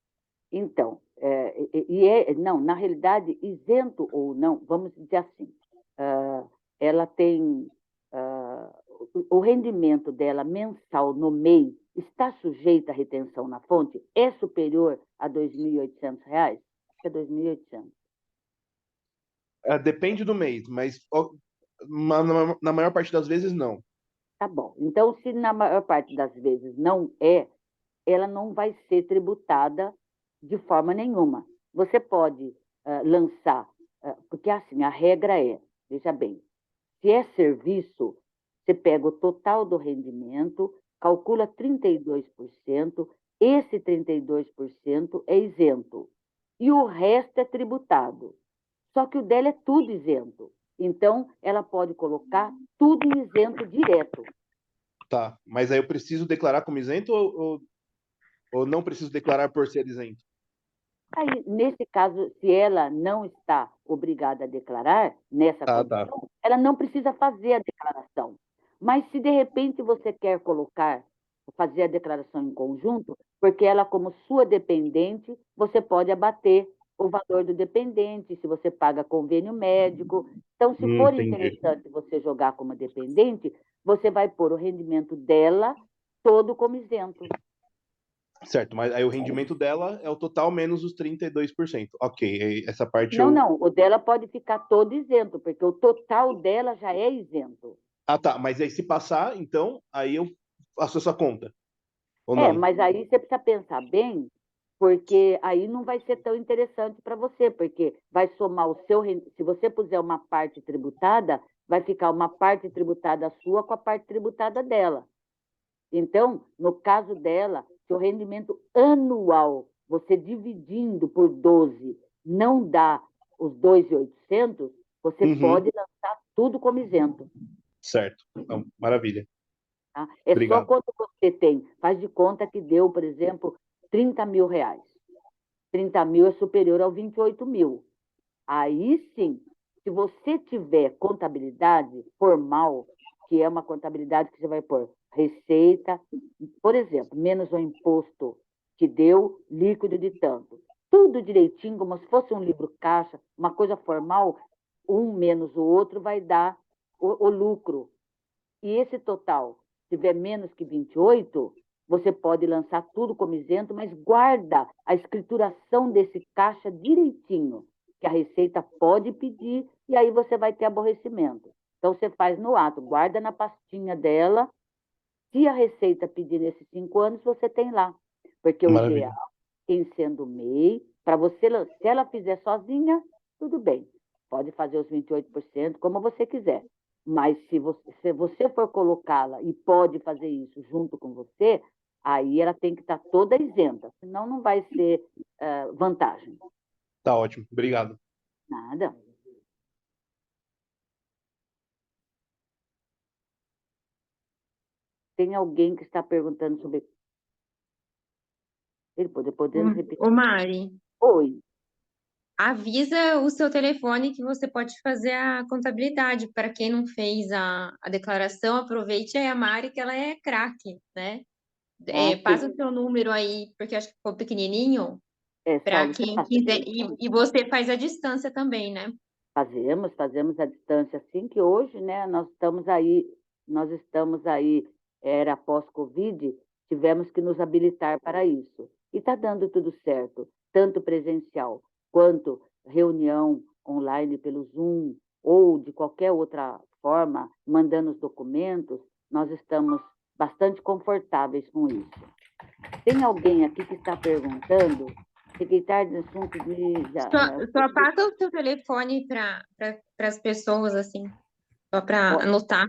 Então, não, na realidade, isento ou não, vamos dizer assim, ela tem, o rendimento dela mensal no MEI está sujeito à retenção na fonte? É superior a R$ 2.800? Acho que é 2.800. Depende do mês, mas na maior parte das vezes não. Tá bom. Então, se na maior parte das vezes não é, ela não vai ser tributada de forma nenhuma. Você pode lançar, porque assim, a regra é, veja bem, se é serviço, você pega o total do rendimento, calcula 32%, esse 32% é isento, e o resto é tributado. Só que o dela é tudo isento. Então, ela pode colocar tudo isento direto. Tá, mas aí eu preciso declarar como isento ou... Ou não preciso declarar por ser isento? Aí, nesse caso, se ela não está obrigada a declarar, nessa Ah, tá. condição, ela não precisa fazer a declaração. Mas se de repente você quer fazer a declaração em conjunto, porque ela, como sua dependente, você pode abater o valor do dependente, se você paga convênio médico. Então, se for Entendi. interessante você jogar como dependente, você vai pôr o rendimento dela todo como isento. Certo, mas aí o rendimento dela é o total menos os 32%. Ok, essa parte Não, eu. não, o dela pode ficar todo isento, porque o total dela já é isento. Ah, tá. Mas aí se passar, então, aí eu faço essa conta. Ou É, não? mas aí você precisa pensar bem, porque aí não vai ser tão interessante para você, porque vai somar se você puser uma parte tributada, vai ficar uma parte tributada sua com a parte tributada dela. Então, no caso dela, se o rendimento anual, você dividindo por 12, não dá os 2.800, você Uhum, pode lançar tudo como isento. certo. Então, maravilha. Tá? É só Obrigado. quando você tem, faz de conta que deu, por exemplo, 30 mil reais. 30 mil é superior ao 28 mil. Aí sim, se você tiver contabilidade formal, que é uma contabilidade que você vai pôr receita, por exemplo, menos o imposto que deu, líquido de tanto. Tudo direitinho, como se fosse um livro caixa, uma coisa formal, um menos o outro vai dar o lucro. E esse total tiver menos que 28, você pode lançar tudo como isento, mas guarda a escrituração desse caixa direitinho, que a Receita pode pedir, e aí você vai ter aborrecimento. Então, você faz no ato, guarda na pastinha dela. Se a Receita pedir nesses 5 anos, você tem lá. Porque o Maravilha. GA, em sendo MEI, para você, se ela fizer sozinha, tudo bem. Pode fazer os 28%, como você quiser. Mas se você for colocá-la e pode fazer isso junto com você, aí ela tem que estar toda isenta, senão não vai ser vantagem. Tá ótimo. Obrigado. Nada. Tem alguém que está perguntando sobre. Ele podemos repetir. Ô Mari, Oi. avisa o seu telefone que você pode fazer a contabilidade. Para quem não fez a declaração, aproveite aí a Mari, que ela é craque, né? Passa o seu número aí, porque acho que ficou pequenininho, para Saulo, você quem passa quiser. aqui. E você faz a distância também, né? Fazemos a distância, assim que hoje, né, nós estamos aí, era pós-Covid, tivemos que nos habilitar para isso. E está dando tudo certo, tanto presencial quanto reunião online pelo Zoom ou de qualquer outra forma, mandando os documentos, nós estamos bastante confortáveis com isso. Tem alguém aqui que está perguntando, secretário de Assuntos de... Só passa o seu telefone para as pessoas, assim, só para anotar.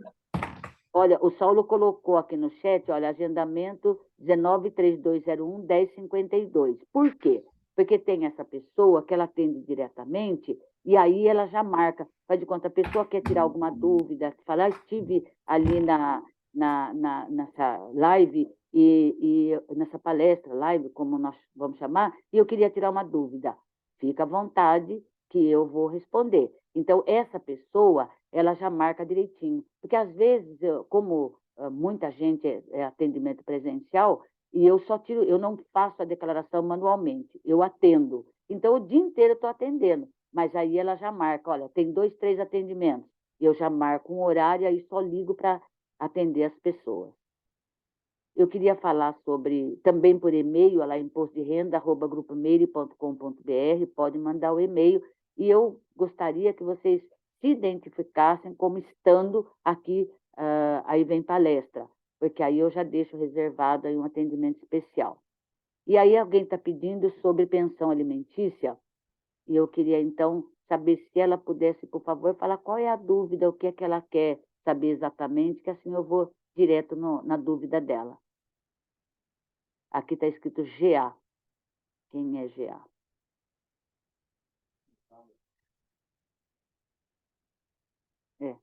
Olha, o Saulo colocou aqui no chat, olha, agendamento 193201-1052. Por quê? Porque tem essa pessoa que ela atende diretamente e aí ela já marca. Faz de conta, a pessoa quer tirar alguma dúvida, fala, estive ali nessa live e nessa palestra, live, como nós vamos chamar, e eu queria tirar uma dúvida. Fica à vontade que eu vou responder. Então, essa pessoa, ela já marca direitinho. Porque, às vezes, como muita gente é atendimento presencial, e eu não faço a declaração manualmente, eu atendo. Então, o dia inteiro eu estou atendendo. Mas aí ela já marca, olha, tem 2, 3 atendimentos. E eu já marco um horário, aí só ligo para atender as pessoas. Eu queria falar sobre, também por e-mail, lá impostodrenda@grupomeire.com.br, pode mandar o e-mail, e eu gostaria que vocês se identificassem como estando aqui, aí vem palestra, porque aí eu já deixo reservado aí um atendimento especial. E aí alguém está pedindo sobre pensão alimentícia, e eu queria então saber se ela pudesse, por favor, falar qual é a dúvida, o que é que ela quer saber exatamente, que assim eu vou direto na dúvida dela. Aqui está escrito GA. Quem é GA? É.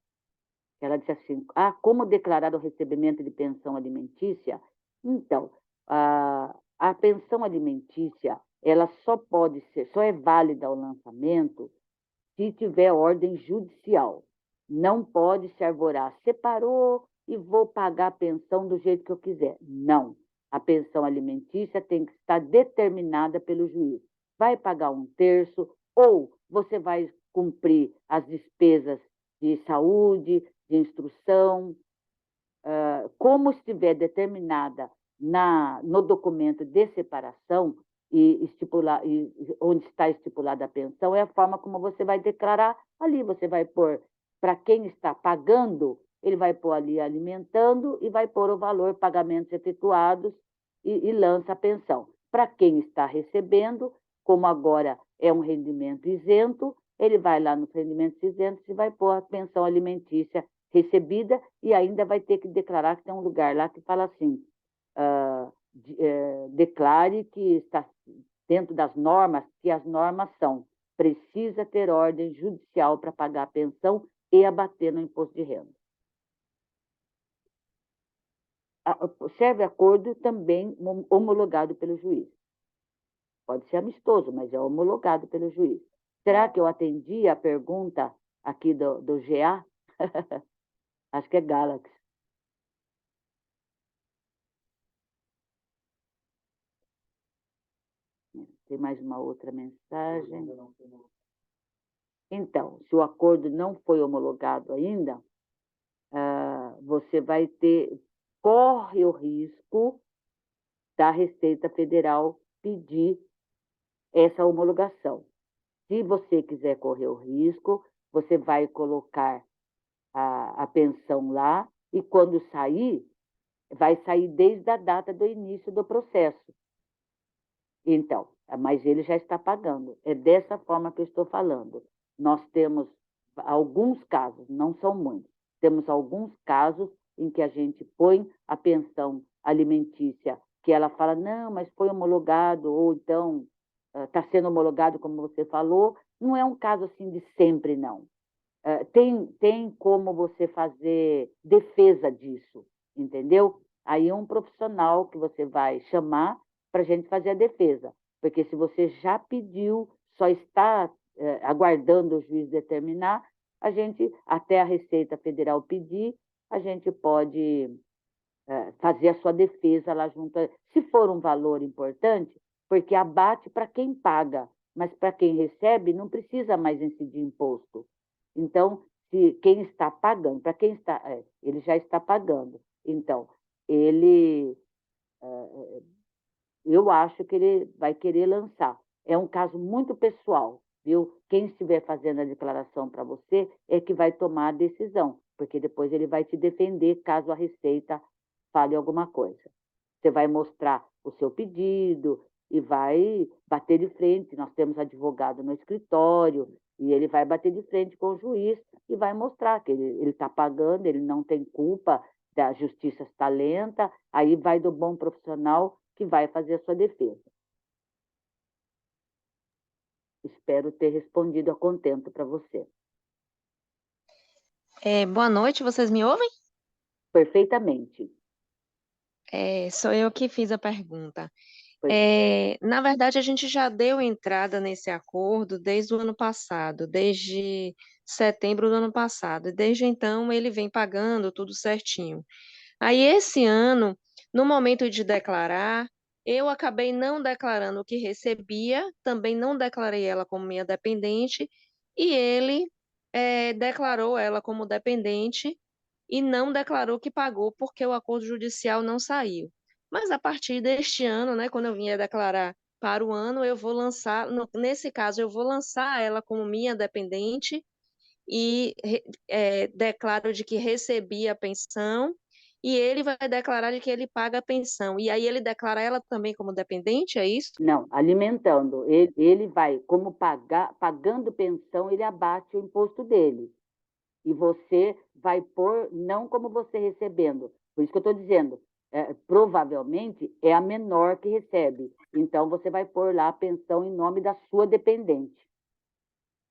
Ela disse assim, como declarar o recebimento de pensão alimentícia? Então, A pensão alimentícia, ela só é válida ao lançamento se tiver ordem judicial. Não pode se arvorar, separou e vou pagar a pensão do jeito que eu quiser. Não. A pensão alimentícia tem que estar determinada pelo juiz. Vai pagar 1/3, ou você vai cumprir as despesas de saúde, de instrução, como estiver determinada no documento de separação e onde está estipulada a pensão, é a forma como você vai declarar ali. Você vai pôr, para quem está pagando, ele vai pôr ali alimentando e vai pôr o valor, pagamentos efetuados, e lança a pensão. Para quem está recebendo, como agora é um rendimento isento, ele vai lá nos rendimentos isentos e vai pôr a pensão alimentícia recebida, e ainda vai ter que declarar, que tem um lugar lá que fala assim, declare que está dentro das normas, que as normas são: precisa ter ordem judicial para pagar a pensão e abater no imposto de renda. Serve acordo também homologado pelo juiz. Pode ser amistoso, mas é homologado pelo juiz. Será que eu atendi a pergunta aqui do GA? Acho que é Galaxy. Tem mais uma outra mensagem. Então, se o acordo não foi homologado ainda, você corre o risco da Receita Federal pedir essa homologação. Se você quiser correr o risco, você vai colocar a pensão lá, e quando sair, vai sair desde a data do início do processo. Então, mas ele já está pagando. É dessa forma que eu estou falando. Nós temos alguns casos, não são muitos, temos alguns casos em que a gente põe a pensão alimentícia, que ela fala, não, mas foi homologado, ou então está sendo homologado, como você falou. Não é um caso assim de sempre, não. Tem como você fazer defesa disso, entendeu? Aí é um profissional que você vai chamar para a gente fazer a defesa, porque se você já pediu, só está aguardando o juiz determinar, a gente, até a Receita Federal pedir, a gente pode fazer a sua defesa lá junto. Se for um valor importante, porque abate para quem paga, mas para quem recebe não precisa mais incidir imposto. Então, se quem está pagando, para quem está, ele já está pagando. Então, eu acho que ele vai querer lançar. É um caso muito pessoal, viu? Quem estiver fazendo a declaração para você é que vai tomar a decisão, porque depois ele vai te defender caso a Receita fale alguma coisa. Você vai mostrar o seu pedido e vai bater de frente. Nós temos advogado no escritório, e ele vai bater de frente com o juiz e vai mostrar que ele está pagando, ele não tem culpa, a justiça está lenta. Aí vai do bom profissional que vai fazer a sua defesa. Espero ter respondido a contento para você. Boa noite, vocês me ouvem? Perfeitamente. Sou eu que fiz a pergunta. Pois Na verdade, a gente já deu entrada nesse acordo desde o ano passado, desde setembro do ano passado. E desde então, ele vem pagando tudo certinho. Aí, esse ano, no momento de declarar, eu acabei não declarando o que recebia, também não declarei ela como minha dependente, e ele declarou ela como dependente e não declarou que pagou porque o acordo judicial não saiu. Mas a partir deste ano, né, quando eu vier declarar para o ano, eu vou lançar, nesse caso, eu vou lançar ela como minha dependente e declaro de que recebi a pensão, e ele vai declarar de que ele paga a pensão. E aí ele declara ela também como dependente, é isso? Não, alimentando. Ele vai, como pagando pensão, ele abate o imposto dele. E você vai pôr, não como você recebendo. Por isso que eu estou dizendo, provavelmente é a menor que recebe. Então, você vai pôr lá a pensão em nome da sua dependente.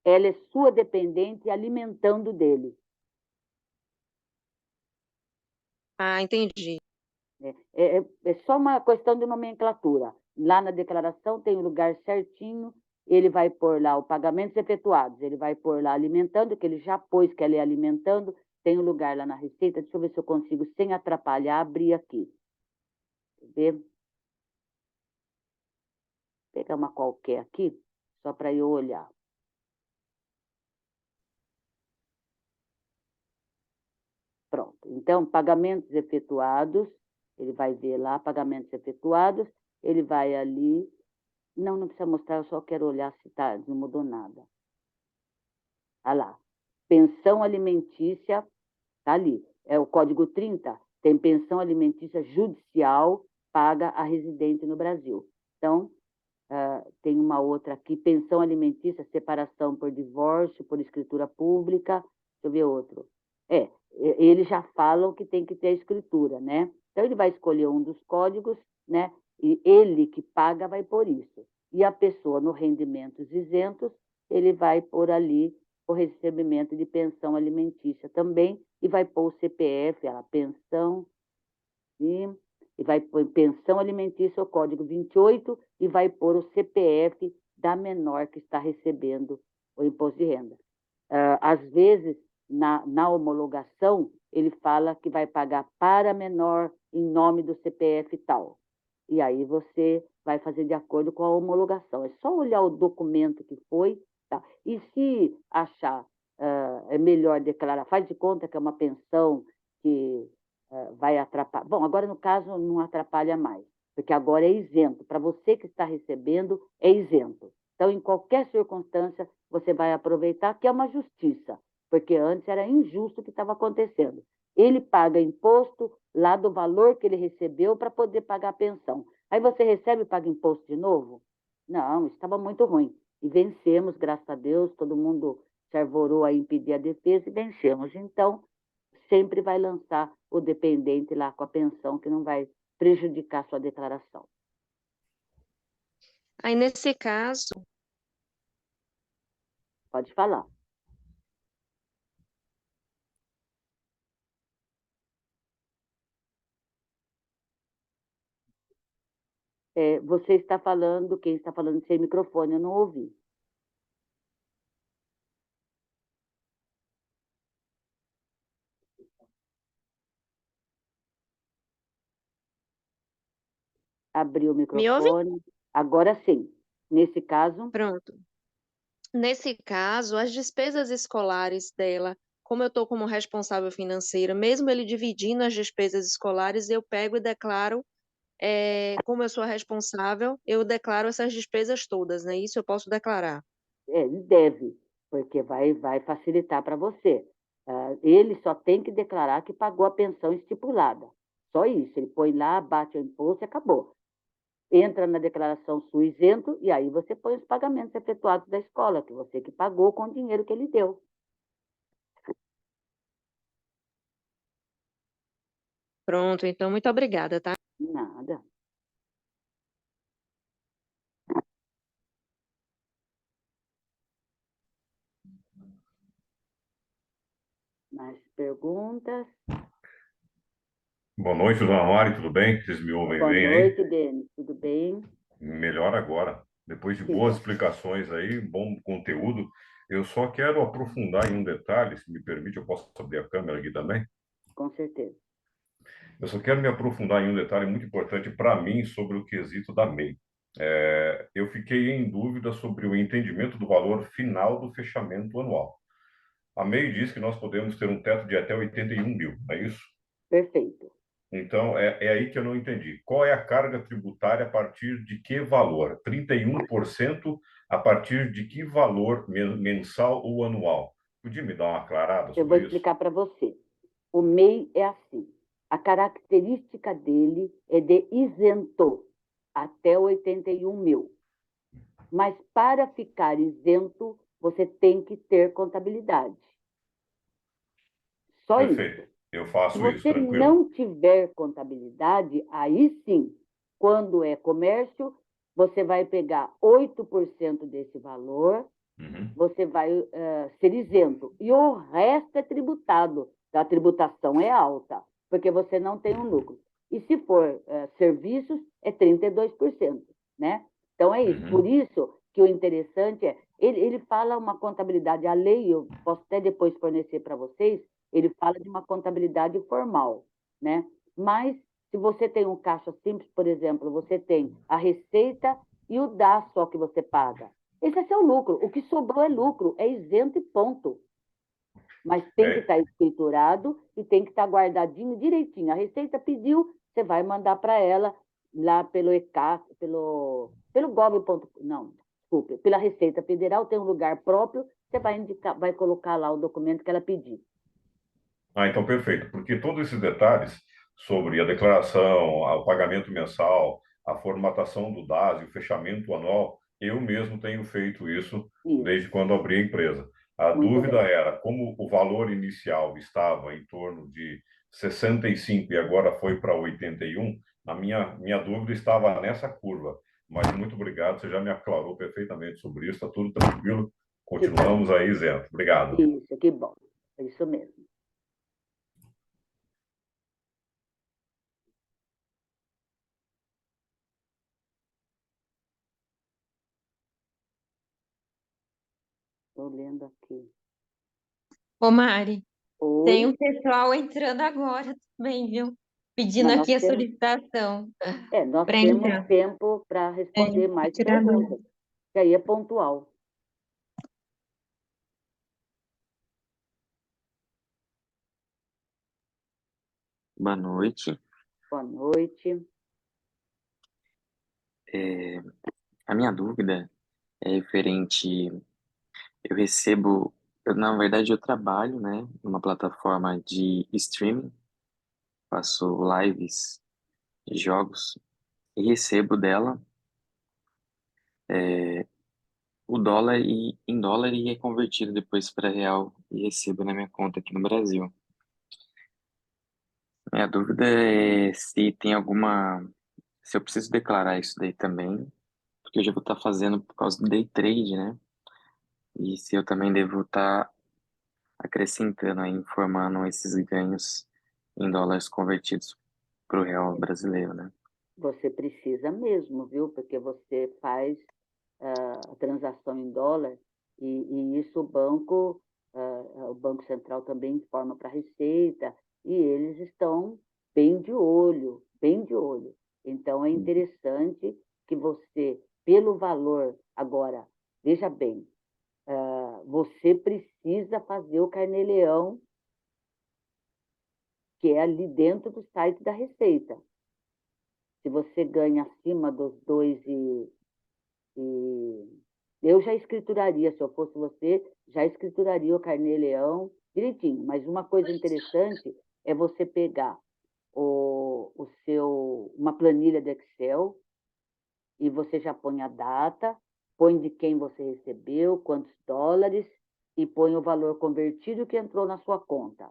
Ela é sua dependente alimentando dele. Ah, entendi. É só uma questão de nomenclatura. Lá na declaração tem o lugar certinho, ele vai pôr lá o pagamentos efetuados, ele vai pôr lá alimentando, que ele já pôs que ele é alimentando, tem o lugar lá na receita, deixa eu ver se eu consigo, sem atrapalhar, abrir aqui. Quer ver? Vou pegar uma qualquer aqui, só para eu olhar. Pronto. Então, pagamentos efetuados, ele vai ver lá, pagamentos efetuados, ele vai ali. Não precisa mostrar, eu só quero olhar se não mudou nada. Olha lá. Pensão alimentícia, tá ali. É o código 30, tem pensão alimentícia judicial paga a residente no Brasil. Então, tem uma outra aqui, pensão alimentícia, separação por divórcio, por escritura pública. Deixa eu ver outro. Eles já falam que tem que ter a escritura, né? Então, ele vai escolher um dos códigos, né? E ele que paga vai pôr isso. E a pessoa, no rendimentos isentos, ele vai pôr ali o recebimento de pensão alimentícia também, e vai pôr o CPF, a pensão, e vai pôr pensão alimentícia, o código 28, e vai pôr o CPF da menor que está recebendo o imposto de renda. Às vezes, na homologação, ele fala que vai pagar para menor em nome do CPF tal. E aí você vai fazer de acordo com a homologação. É só olhar o documento que foi, tá? E se achar é melhor declarar, faz de conta que é uma pensão que vai atrapalhar. Bom, agora no caso não atrapalha mais, porque agora é isento. Para você que está recebendo, é isento. Então, em qualquer circunstância, você vai aproveitar, que é uma justiça, porque antes era injusto o que estava acontecendo. Ele paga imposto lá do valor que ele recebeu para poder pagar a pensão. Aí você recebe e paga imposto de novo? Não, estava muito ruim. E vencemos, graças a Deus, todo mundo se arvorou a impedir a defesa e vencemos. Então, sempre vai lançar o dependente lá com a pensão, que não vai prejudicar sua declaração. Aí, nesse caso, Pode falar. Você está falando, quem está falando sem microfone, eu não ouvi. Abriu o me ouve? microfone. Agora sim. Nesse caso, Pronto. Nesse caso, as despesas escolares dela, como eu estou como responsável financeira, mesmo ele dividindo as despesas escolares, eu pego e declaro, como eu sou a responsável, eu declaro essas despesas todas, né? Isso eu posso declarar. ele deve, porque vai facilitar para você. Ele só tem que declarar que pagou a pensão estipulada. Só isso. Ele põe lá, bate o imposto e acabou. Entra na declaração sua isento e aí você põe os pagamentos efetuados da escola, que você que pagou com o dinheiro que ele deu. Pronto, então, muito obrigada, tá? Nada. Mais perguntas? Boa noite, dona Mari, tudo bem? Vocês me ouvem Boa bem aí? noite, Denis. Tudo bem? Melhor agora. Depois de Que boas bom. explicações aí, bom conteúdo, eu só quero aprofundar em um detalhe, se me permite, eu posso abrir a câmera aqui também? Com certeza. Eu só quero me aprofundar em um detalhe muito importante para mim sobre o quesito da MEI. Eu fiquei em dúvida sobre o entendimento do valor final do fechamento anual. A MEI diz que nós podemos ter um teto de até 81 mil, não é isso? Perfeito. Então, é aí que eu não entendi. Qual é a carga tributária a partir de que valor? 31% a partir de que valor mensal ou anual? Podia me dar uma aclarada Eu vou sobre isso? explicar para você. O MEI é assim. A característica dele é de isento até 81 mil. Mas para ficar isento, você tem que ter contabilidade. Só isso. Perfeito. Eu Se faço isso, você tranquilo. não tiver contabilidade, aí sim, quando é comércio, você vai pegar 8% desse valor, você vai ser isento. E o resto é tributado. A tributação é alta, porque você não tem um lucro. E se for serviços, é 32%, né? Então, é isso. Uhum. Por isso que o interessante é, ele fala uma contabilidade, a lei, eu posso até depois fornecer para vocês, ele fala de uma contabilidade formal, né? Mas, se você tem um caixa simples, por exemplo, você tem a receita e o DAS só que você paga. Esse é seu lucro. O que sobrou é lucro, é isento e ponto. Mas tem que estar escriturado e tem que estar guardadinho direitinho. A Receita pediu, você vai mandar para ela lá pelo ECAS, pelo gov. Não, desculpe, pela Receita Federal, tem um lugar próprio, você vai indicar, vai colocar lá o documento que ela pedir. Ah, então perfeito, porque todos esses detalhes sobre a declaração, o pagamento mensal, a formatação do DAS e o fechamento anual, eu mesmo tenho feito isso desde quando abri a empresa. A Muito dúvida bem. era como o valor inicial estava em torno de 65 e agora foi para 81, a minha dúvida estava nessa curva. Mas muito obrigado, você já me aclarou perfeitamente sobre isso, está tudo tranquilo, continuamos aí isento. Obrigado. Isso, que bom. É isso mesmo. Estou lendo aqui. Ô, Mari, tem Oi, um pessoal entrando agora também, viu? Pedindo mas aqui a solicitação nós para temos entrar. tempo para responder Pra mais tirar dúvida. perguntas, que aí é pontual. Boa noite. Boa noite. A minha dúvida é referente. Eu recebo. Na verdade, eu trabalho, né, numa plataforma de streaming, faço lives de jogos e recebo dela o dólar e em dólar e é convertido depois para real e recebo na minha conta aqui no Brasil. Minha dúvida é se tem alguma. Se eu preciso declarar isso daí também, porque eu já vou estar fazendo por causa do day trade, né? E se eu também devo estar acrescentando aí, informando esses ganhos em dólares convertidos para o real brasileiro, né? Você precisa mesmo, viu? Porque você faz a transação em dólar e isso o Banco Central também informa para a Receita e eles estão bem de olho, bem de olho. Então, é interessante que você, pelo valor, agora, veja bem, você precisa fazer o carnê-leão, que é ali dentro do site da Receita. Se você ganha acima dos 2 e eu já escrituraria, se eu fosse você, já escrituraria o carnê-leão direitinho. Mas uma coisa interessante é você pegar uma planilha de Excel e você já põe a data, põe de quem você recebeu, quantos dólares e põe o valor convertido que entrou na sua conta.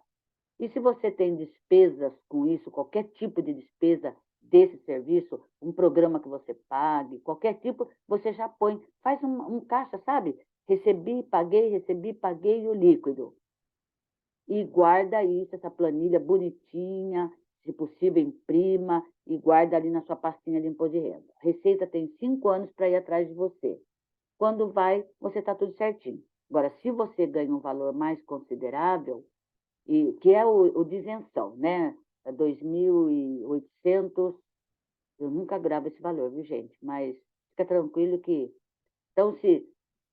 E se você tem despesas com isso, qualquer tipo de despesa desse serviço, um programa que você pague, qualquer tipo, você já põe, faz um caixa, sabe? Recebi, paguei o líquido. E guarda isso, essa planilha bonitinha, se possível imprima e guarda ali na sua pastinha de imposto de renda. A Receita tem 5 anos para ir atrás de você. Quando vai, você está tudo certinho. Agora, se você ganha um valor mais considerável, que é o de isenção, né? É 2.800, eu nunca gravo esse valor, viu, gente? Mas fica tranquilo que... Então,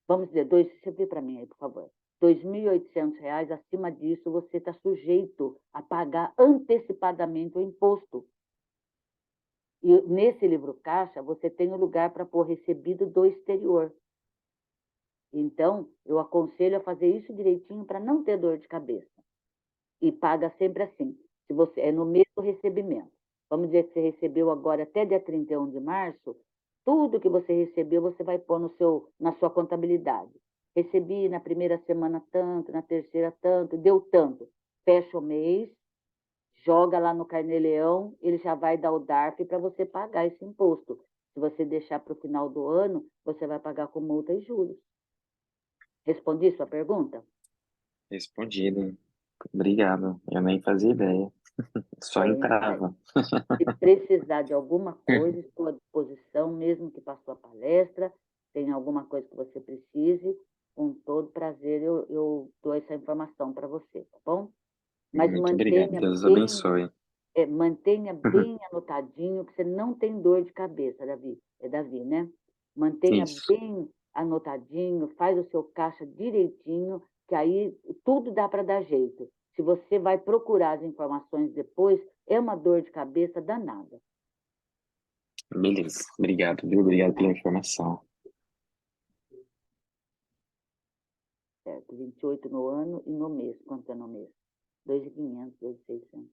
vamos dizer, você vê para mim aí, por favor. R$ 2.800, acima disso, você está sujeito a pagar antecipadamente o imposto. E nesse livro caixa, você tem o lugar para pôr recebido do exterior. Então, eu aconselho a fazer isso direitinho para não ter dor de cabeça. E paga sempre assim. Se você é no mês do recebimento. Vamos dizer que você recebeu agora até dia 31 de março, tudo que você recebeu, você vai pôr na sua contabilidade. Recebi na primeira semana tanto, na terceira tanto, deu tanto. Fecha o mês, joga lá no Carnê-Leão, ele já vai dar o DARF para você pagar esse imposto. Se você deixar para o final do ano, você vai pagar com multa e juros. Respondi sua pergunta? Respondido. Obrigado. Eu nem fazia ideia. Só Entra. entrava. Se precisar de alguma coisa, estou à disposição, mesmo que passou a palestra, tem alguma coisa que você precise, com todo prazer eu dou essa informação para você, tá bom? Mas Muito obrigado. Deus abençoe. mantenha bem anotadinho, que você não tem dor de cabeça, Davi. É Davi, né? Mantenha Isso. bem anotadinho, faz o seu caixa direitinho, que aí tudo dá para dar jeito. Se você vai procurar as informações depois, é uma dor de cabeça danada. Beleza. Obrigado, viu? Obrigado pela informação. Certo? 28 no ano e no mês. Quanto é no mês? 2.500, 2.600.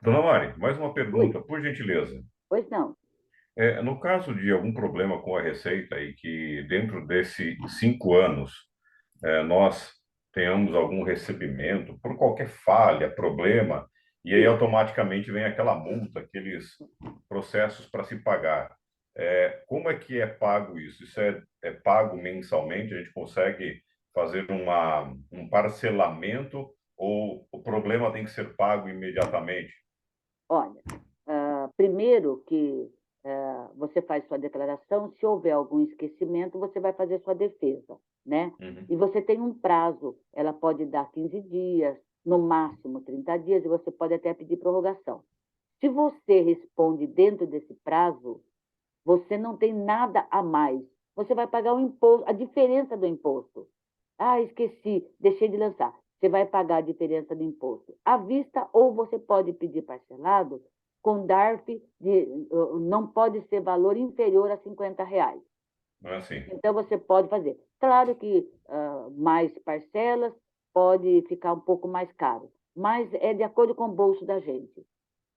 Dona Mari, mais uma pergunta, por gentileza. Pois não. No caso de algum problema com a Receita e que dentro desses 5 anos nós tenhamos algum recebimento por qualquer falha, problema, e aí automaticamente vem aquela multa, aqueles processos para se pagar. Como é que é pago isso? Isso é pago mensalmente? A gente consegue fazer um parcelamento ou o problema tem que ser pago imediatamente? Olha, primeiro que você faz sua declaração, se houver algum esquecimento, você vai fazer sua defesa, né? Uhum. E você tem um prazo, ela pode dar 15 dias, no máximo 30 dias, e você pode até pedir prorrogação. Se você responde dentro desse prazo, você não tem nada a mais. Você vai pagar o imposto, a diferença do imposto. Ah, esqueci, deixei de lançar. Você vai pagar a diferença do imposto à vista ou você pode pedir parcelado com DARF, não pode ser valor inferior a R$ 50. Assim. Então, você pode fazer. Claro que mais parcelas pode ficar um pouco mais caro, mas é de acordo com o bolso da gente.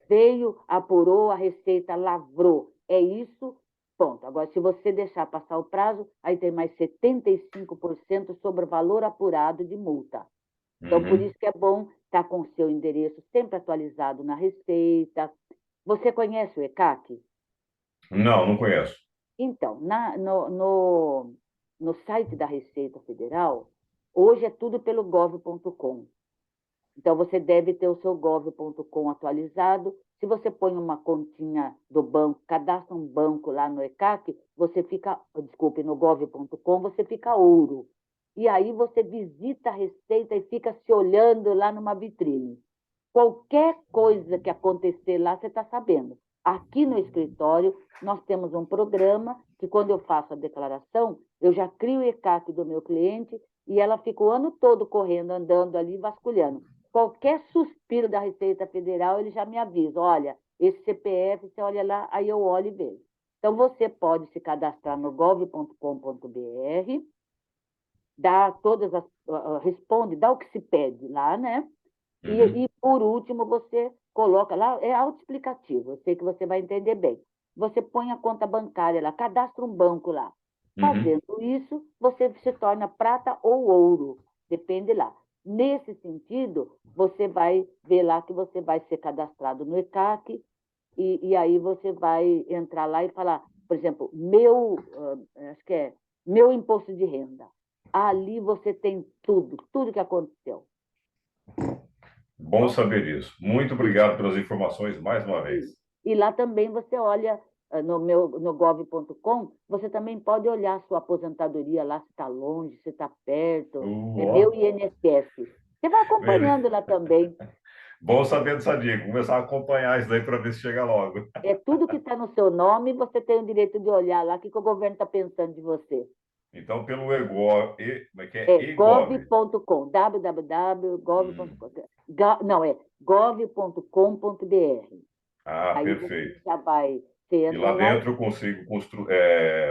Veio, apurou, a Receita lavrou. É isso, ponto. Agora, se você deixar passar o prazo, aí tem mais 75% sobre o valor apurado de multa. Então, por isso que é bom estar com o seu endereço sempre atualizado na Receita. Você conhece o ECAC? Não, não conheço. Então, no site da Receita Federal, hoje é tudo pelo gov.com. Então, você deve ter o seu gov.com atualizado. Se você põe uma continha do banco, cadastra um banco lá no ECAC, você fica, desculpe, no gov.com, você fica ouro. E aí você visita a Receita e fica se olhando lá numa vitrine. Qualquer coisa que acontecer lá, você está sabendo. Aqui no escritório, nós temos um programa que, quando eu faço a declaração, eu já crio o ECAC do meu cliente e ela fica o ano todo correndo, andando ali, vasculhando. Qualquer suspiro da Receita Federal, ele já me avisa, olha, esse CPF, você olha lá, aí eu olho e vejo. Então, você pode se cadastrar no gov.com.br, dá todas as, responde, dá o que se pede lá, né? E, por último, você coloca lá, é autoexplicativo, eu sei que você vai entender bem. Você põe a conta bancária lá, cadastra um banco lá. Fazendo isso, você se torna prata ou ouro, depende lá. Nesse sentido, você vai ver lá que você vai ser cadastrado no ECAC, e aí você vai entrar lá e falar, por exemplo, acho que é meu imposto de renda. Ali você tem tudo que aconteceu. Bom saber disso. Muito obrigado pelas informações mais uma vez. E lá também você olha no gov.com, você também pode olhar a sua aposentadoria lá, se está longe, se está perto. É meu INSS. Você vai acompanhando lá também. Bom saber dessa dica. Começar a acompanhar isso daí para ver se chega logo. É tudo que está no seu nome, você tem o direito de olhar lá o que o governo está pensando de você. Então, pelo EGOV, como é que é? Gov.com, www.gov.com. Não, é gov.com.br. Aí perfeito. Você já vai. E lá dentro eu consigo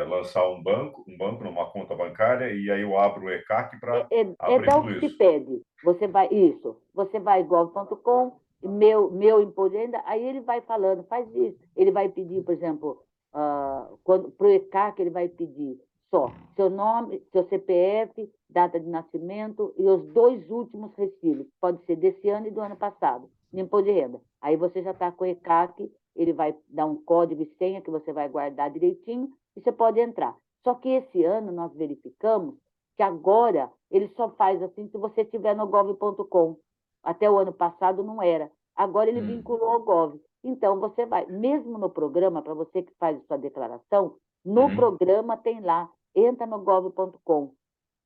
lançar um banco numa conta bancária, e aí eu abro o ECAC para abrir dar tudo o que se isso. pede. Você vai gov.com, meu imposto de renda, aí ele vai falando, faz isso. Ele vai pedir, por exemplo, para o ECAC, ele vai pedir só seu nome, seu CPF, data de nascimento e os 2 últimos recibos, pode ser desse ano e do ano passado, no imposto de renda. Aí você já está com o ECAC, ele vai dar um código e senha que você vai guardar direitinho e você pode entrar. Só que esse ano nós verificamos que agora ele só faz assim se você estiver no gov.com. Até o ano passado não era. Agora ele vinculou ao Gov. Então, você vai, mesmo no programa, para você que faz a sua declaração, no programa tem lá, entra no gov.com.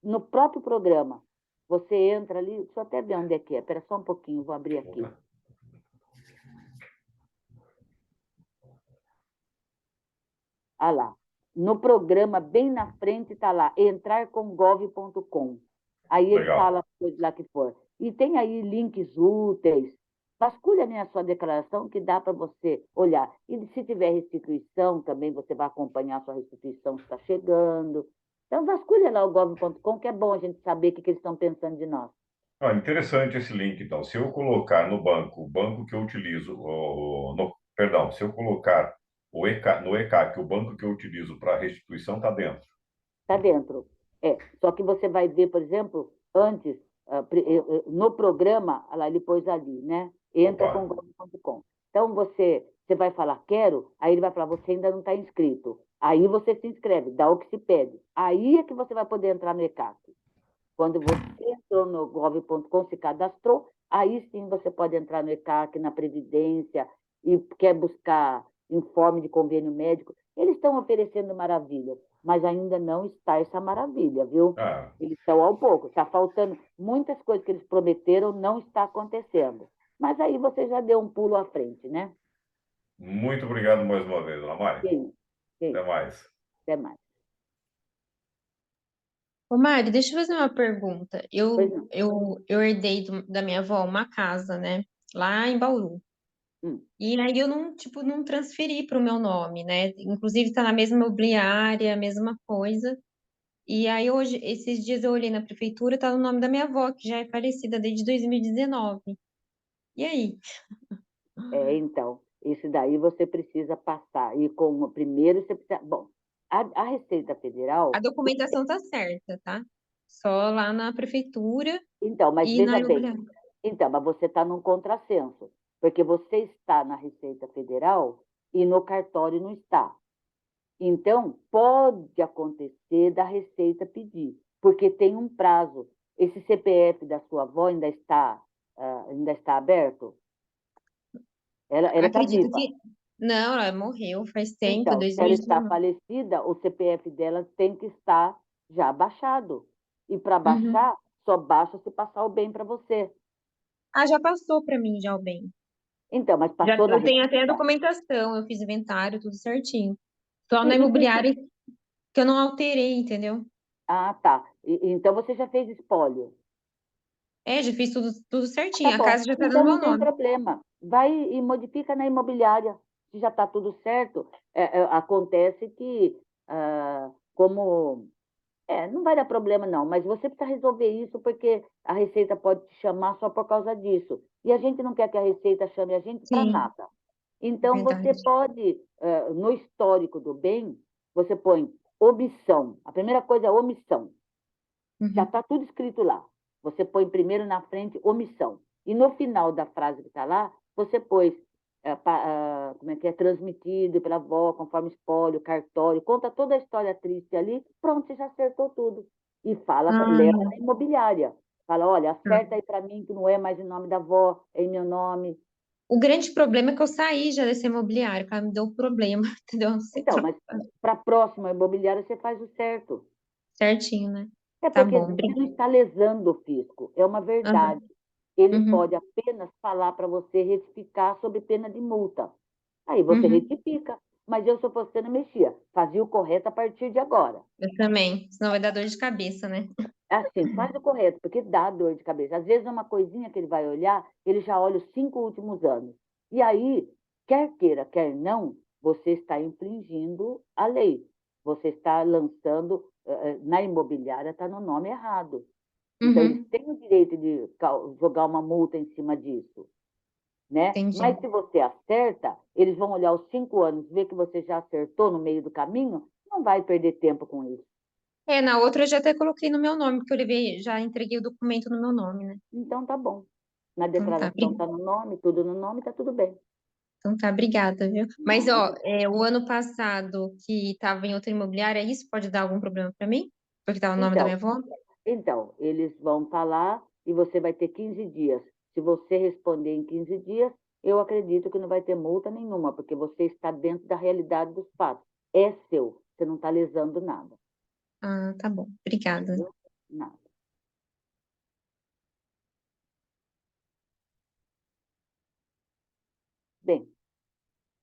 No próprio programa, você entra ali, deixa eu até ver onde é que é. Espera só um pouquinho, vou abrir aqui. Ah lá. No programa, bem na frente, está lá, entrarcomgov.com. Aí ele Legal. fala coisa lá que for. E tem aí links úteis. Vasculha a sua declaração que dá para você olhar. E se tiver restituição, também você vai acompanhar a sua restituição que está chegando. Então, vasculha lá o gov.com, que é bom a gente saber o que eles estão pensando de nós. Ah, interessante esse link, então. Se eu colocar no banco, o banco que eu utilizo, perdão, se eu colocar no ECAC, o banco que eu utilizo para restituição está dentro. Está dentro. Só que você vai ver, por exemplo, antes, no programa, lá ele pôs ali, né? Entra com gov.com. Então, você vai falar, quero, aí ele vai falar, você ainda não está inscrito. Aí você se inscreve, dá o que se pede. Aí é que você vai poder entrar no ECAC. Quando você entrou no gov.com, se cadastrou, aí sim você pode entrar no ECAC, na Previdência, e quer buscar informe de convênio médico. Eles estão oferecendo maravilhas, mas ainda não está essa maravilha, viu? Eles estão ao pouco, está faltando muitas coisas que eles prometeram, não está acontecendo. Mas aí você já deu um pulo à frente, né? Muito obrigado mais uma vez, Dona Mari. Sim. Até mais. Até mais. Ô, Mari, deixa eu fazer uma pergunta. Eu herdei da minha avó uma casa, né? Lá em Bauru. E aí eu não transferi para o meu nome, né? Inclusive está na mesma imobiliária, mesma coisa. E aí hoje, esses dias eu olhei na prefeitura, tá no nome da minha avó, que já é falecida desde 2019. E aí? Então, esse daí você precisa passar. E como primeiro você precisa. Bom, a Receita Federal. A documentação tá certa, tá? Só lá na prefeitura Então, mas e na veja bem. imobiliária. Então, mas você está num contrassenso, porque você está na Receita Federal e no cartório não está. Então, pode acontecer da Receita pedir, porque tem um prazo. Esse CPF da sua avó ainda está aberto? Ela está Acredito viva. que. Não, ela morreu faz tempo, Então, se ela está 2019. falecida, o CPF dela tem que estar já baixado. E para baixar, só baixa se passar o bem para você. Ah, já passou para mim já o bem. Então, mas passou na Eu tenho até a Receita? documentação, eu fiz inventário, tudo certinho. Só na E por que... imobiliária que eu não alterei, entendeu? Ah, tá. Então você já fez espólio. Já fiz tudo Tá certinho. A bom. casa já tá Então no não meu tem nome. problema. Vai e modifica na imobiliária. Se já está tudo certo, acontece que, como. Não vai dar problema, não, mas você precisa resolver isso porque a Receita pode te chamar só por causa disso. E a gente não quer que a Receita chame a gente para Sim, nada. Então, você verdade. pode, no histórico do bem, você põe omissão. A primeira coisa é omissão. Já está tudo escrito lá. Você põe primeiro na frente omissão. E no final da frase que está lá, você pôs como é que é, transmitido pela avó, conforme espólio, cartório, conta toda a história triste ali, pronto, você já acertou tudo. E fala, leva na imobiliária. Fala, olha, acerta aí para mim que não é mais em nome da avó, é em meu nome. O grande problema é que eu saí já desse imobiliário, que ela me deu problema, entendeu? Então, mas para a próxima imobiliária você faz o certo. Certinho, né? É Tá porque bom. você não está lesando o fisco, é uma verdade. Ele pode apenas falar para você retificar sob pena de multa. Aí você retifica. Mas eu, se eu fosse você, não mexia. Fazia o correto a partir de agora. Eu também, senão vai dar dor de cabeça, né? Assim, faz o correto, porque dá dor de cabeça. Às vezes é uma coisinha que ele vai olhar, ele já olha os 5 últimos anos. E aí, quer queira, quer não, você está infringindo a lei. Você está lançando, na imobiliária, está no nome errado. Então, eles têm o direito de jogar uma multa em cima disso. Né? Entendi. Mas se você acerta, eles vão olhar os 5 anos, ver que você já acertou no meio do caminho, não vai perder tempo com isso. Na outra eu já até coloquei no meu nome, porque eu levei, já entreguei o documento no meu nome, né? Então tá bom. Na Então tá, declaração tá no nome, tudo no nome, tá tudo bem. então tá, obrigada, viu? Mas, Nada. ó, o ano passado que estava em outra imobiliária, isso pode dar algum problema para mim? Porque tá o nome da minha avó? Então, eles vão falar e você vai ter 15 dias. Se você responder em 15 dias, eu acredito que não vai ter multa nenhuma, porque você está dentro da realidade dos fatos. É seu, você não está lesando nada. Ah, tá bom. Obrigada. Entendeu? Nada. Bem,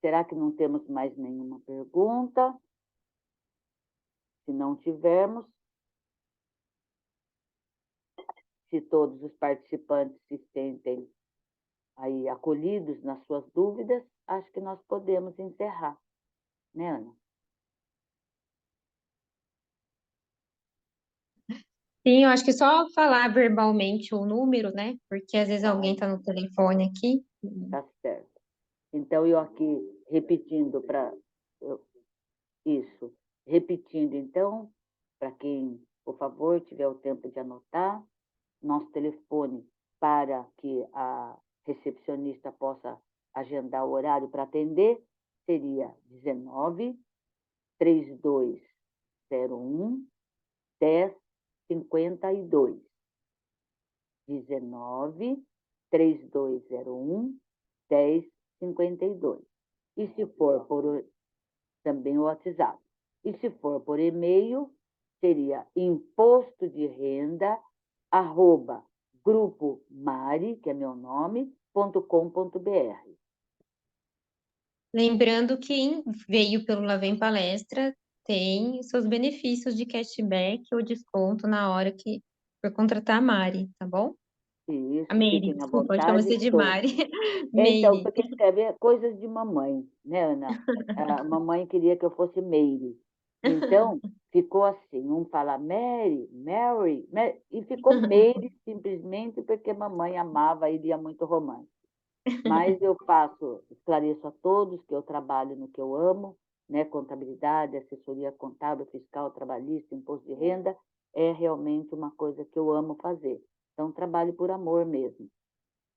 será que não temos mais nenhuma pergunta? Se não tivermos, se todos os participantes se sentem aí acolhidos nas suas dúvidas, acho que nós podemos encerrar, né, Ana? Sim, eu acho que só falar verbalmente o número, né? Porque às vezes alguém tá no telefone aqui. Tá certo. Então, eu aqui repetindo para isso, repetindo então, para quem, por favor, tiver o tempo de anotar, nosso telefone para que a recepcionista possa agendar o horário para atender seria 19 3201 1052. 19 3201 1052. E se for por também o WhatsApp. E se for por e-mail, seria imposto de renda, @ grupo Mari, que é meu nome, .com.br. Lembrando que quem veio pelo Lá Vem Palestra tem seus benefícios de cashback ou desconto na hora que for contratar a Mari, tá bom? Isso, A Meire, fiquem à desculpa, eu chamo vontade você de todos. Mari. Então, Meire. porque escrever coisas de mamãe, né, Ana? A mamãe queria que eu fosse Meire. Então, ficou assim, um fala Mary, Mary, e ficou Meire simplesmente porque mamãe amava e lia muito romance. Mas eu esclareço a todos que eu trabalho no que eu amo, né? Contabilidade, assessoria contábil, fiscal, trabalhista, imposto de renda, é realmente uma coisa que eu amo fazer. Então, trabalho por amor mesmo.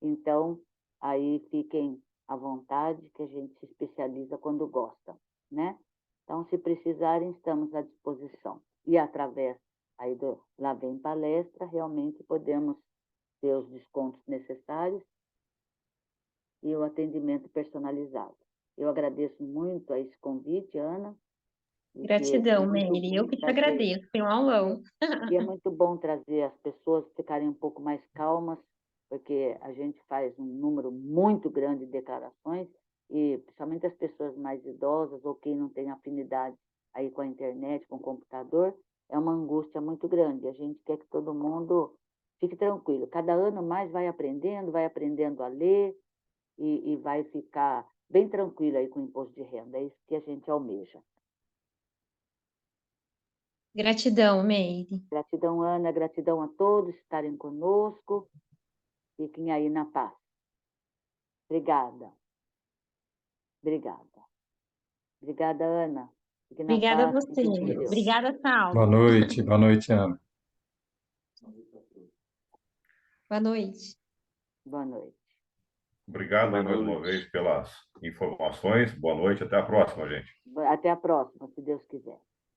Então, aí fiquem à vontade, que a gente se especializa quando gosta, né? Então, se precisarem, estamos à disposição. E através aí do Lá Vem Palestra, realmente podemos ter os descontos necessários e o atendimento personalizado. Eu agradeço muito a esse convite, Ana, e que é Gratidão, muito Meire. Eu bom que te trazer, agradeço. Foi um aulão. e é muito bom trazer as pessoas ficarem um pouco mais calmas, porque a gente faz um número muito grande de declarações, e principalmente as pessoas mais idosas ou quem não tem afinidade aí com a internet, com o computador, é uma angústia muito grande. A gente quer que todo mundo fique tranquilo. Cada ano mais vai aprendendo a ler, e vai ficar bem tranquilo aí com o imposto de renda. É isso que a gente almeja. Gratidão, Meire. Gratidão, Ana, gratidão a todos estarem conosco. Fiquem aí na paz. Obrigada. Obrigada. Obrigada, Ana. Fique na Obrigada a paz. você. Fiquem com Deus. Obrigada, Boa Saulo. noite, Ana. Boa noite. Boa noite. Obrigado aí Boa mais uma noite. vez pelas informações. Boa noite, até a próxima, gente. Até a próxima, se Deus quiser.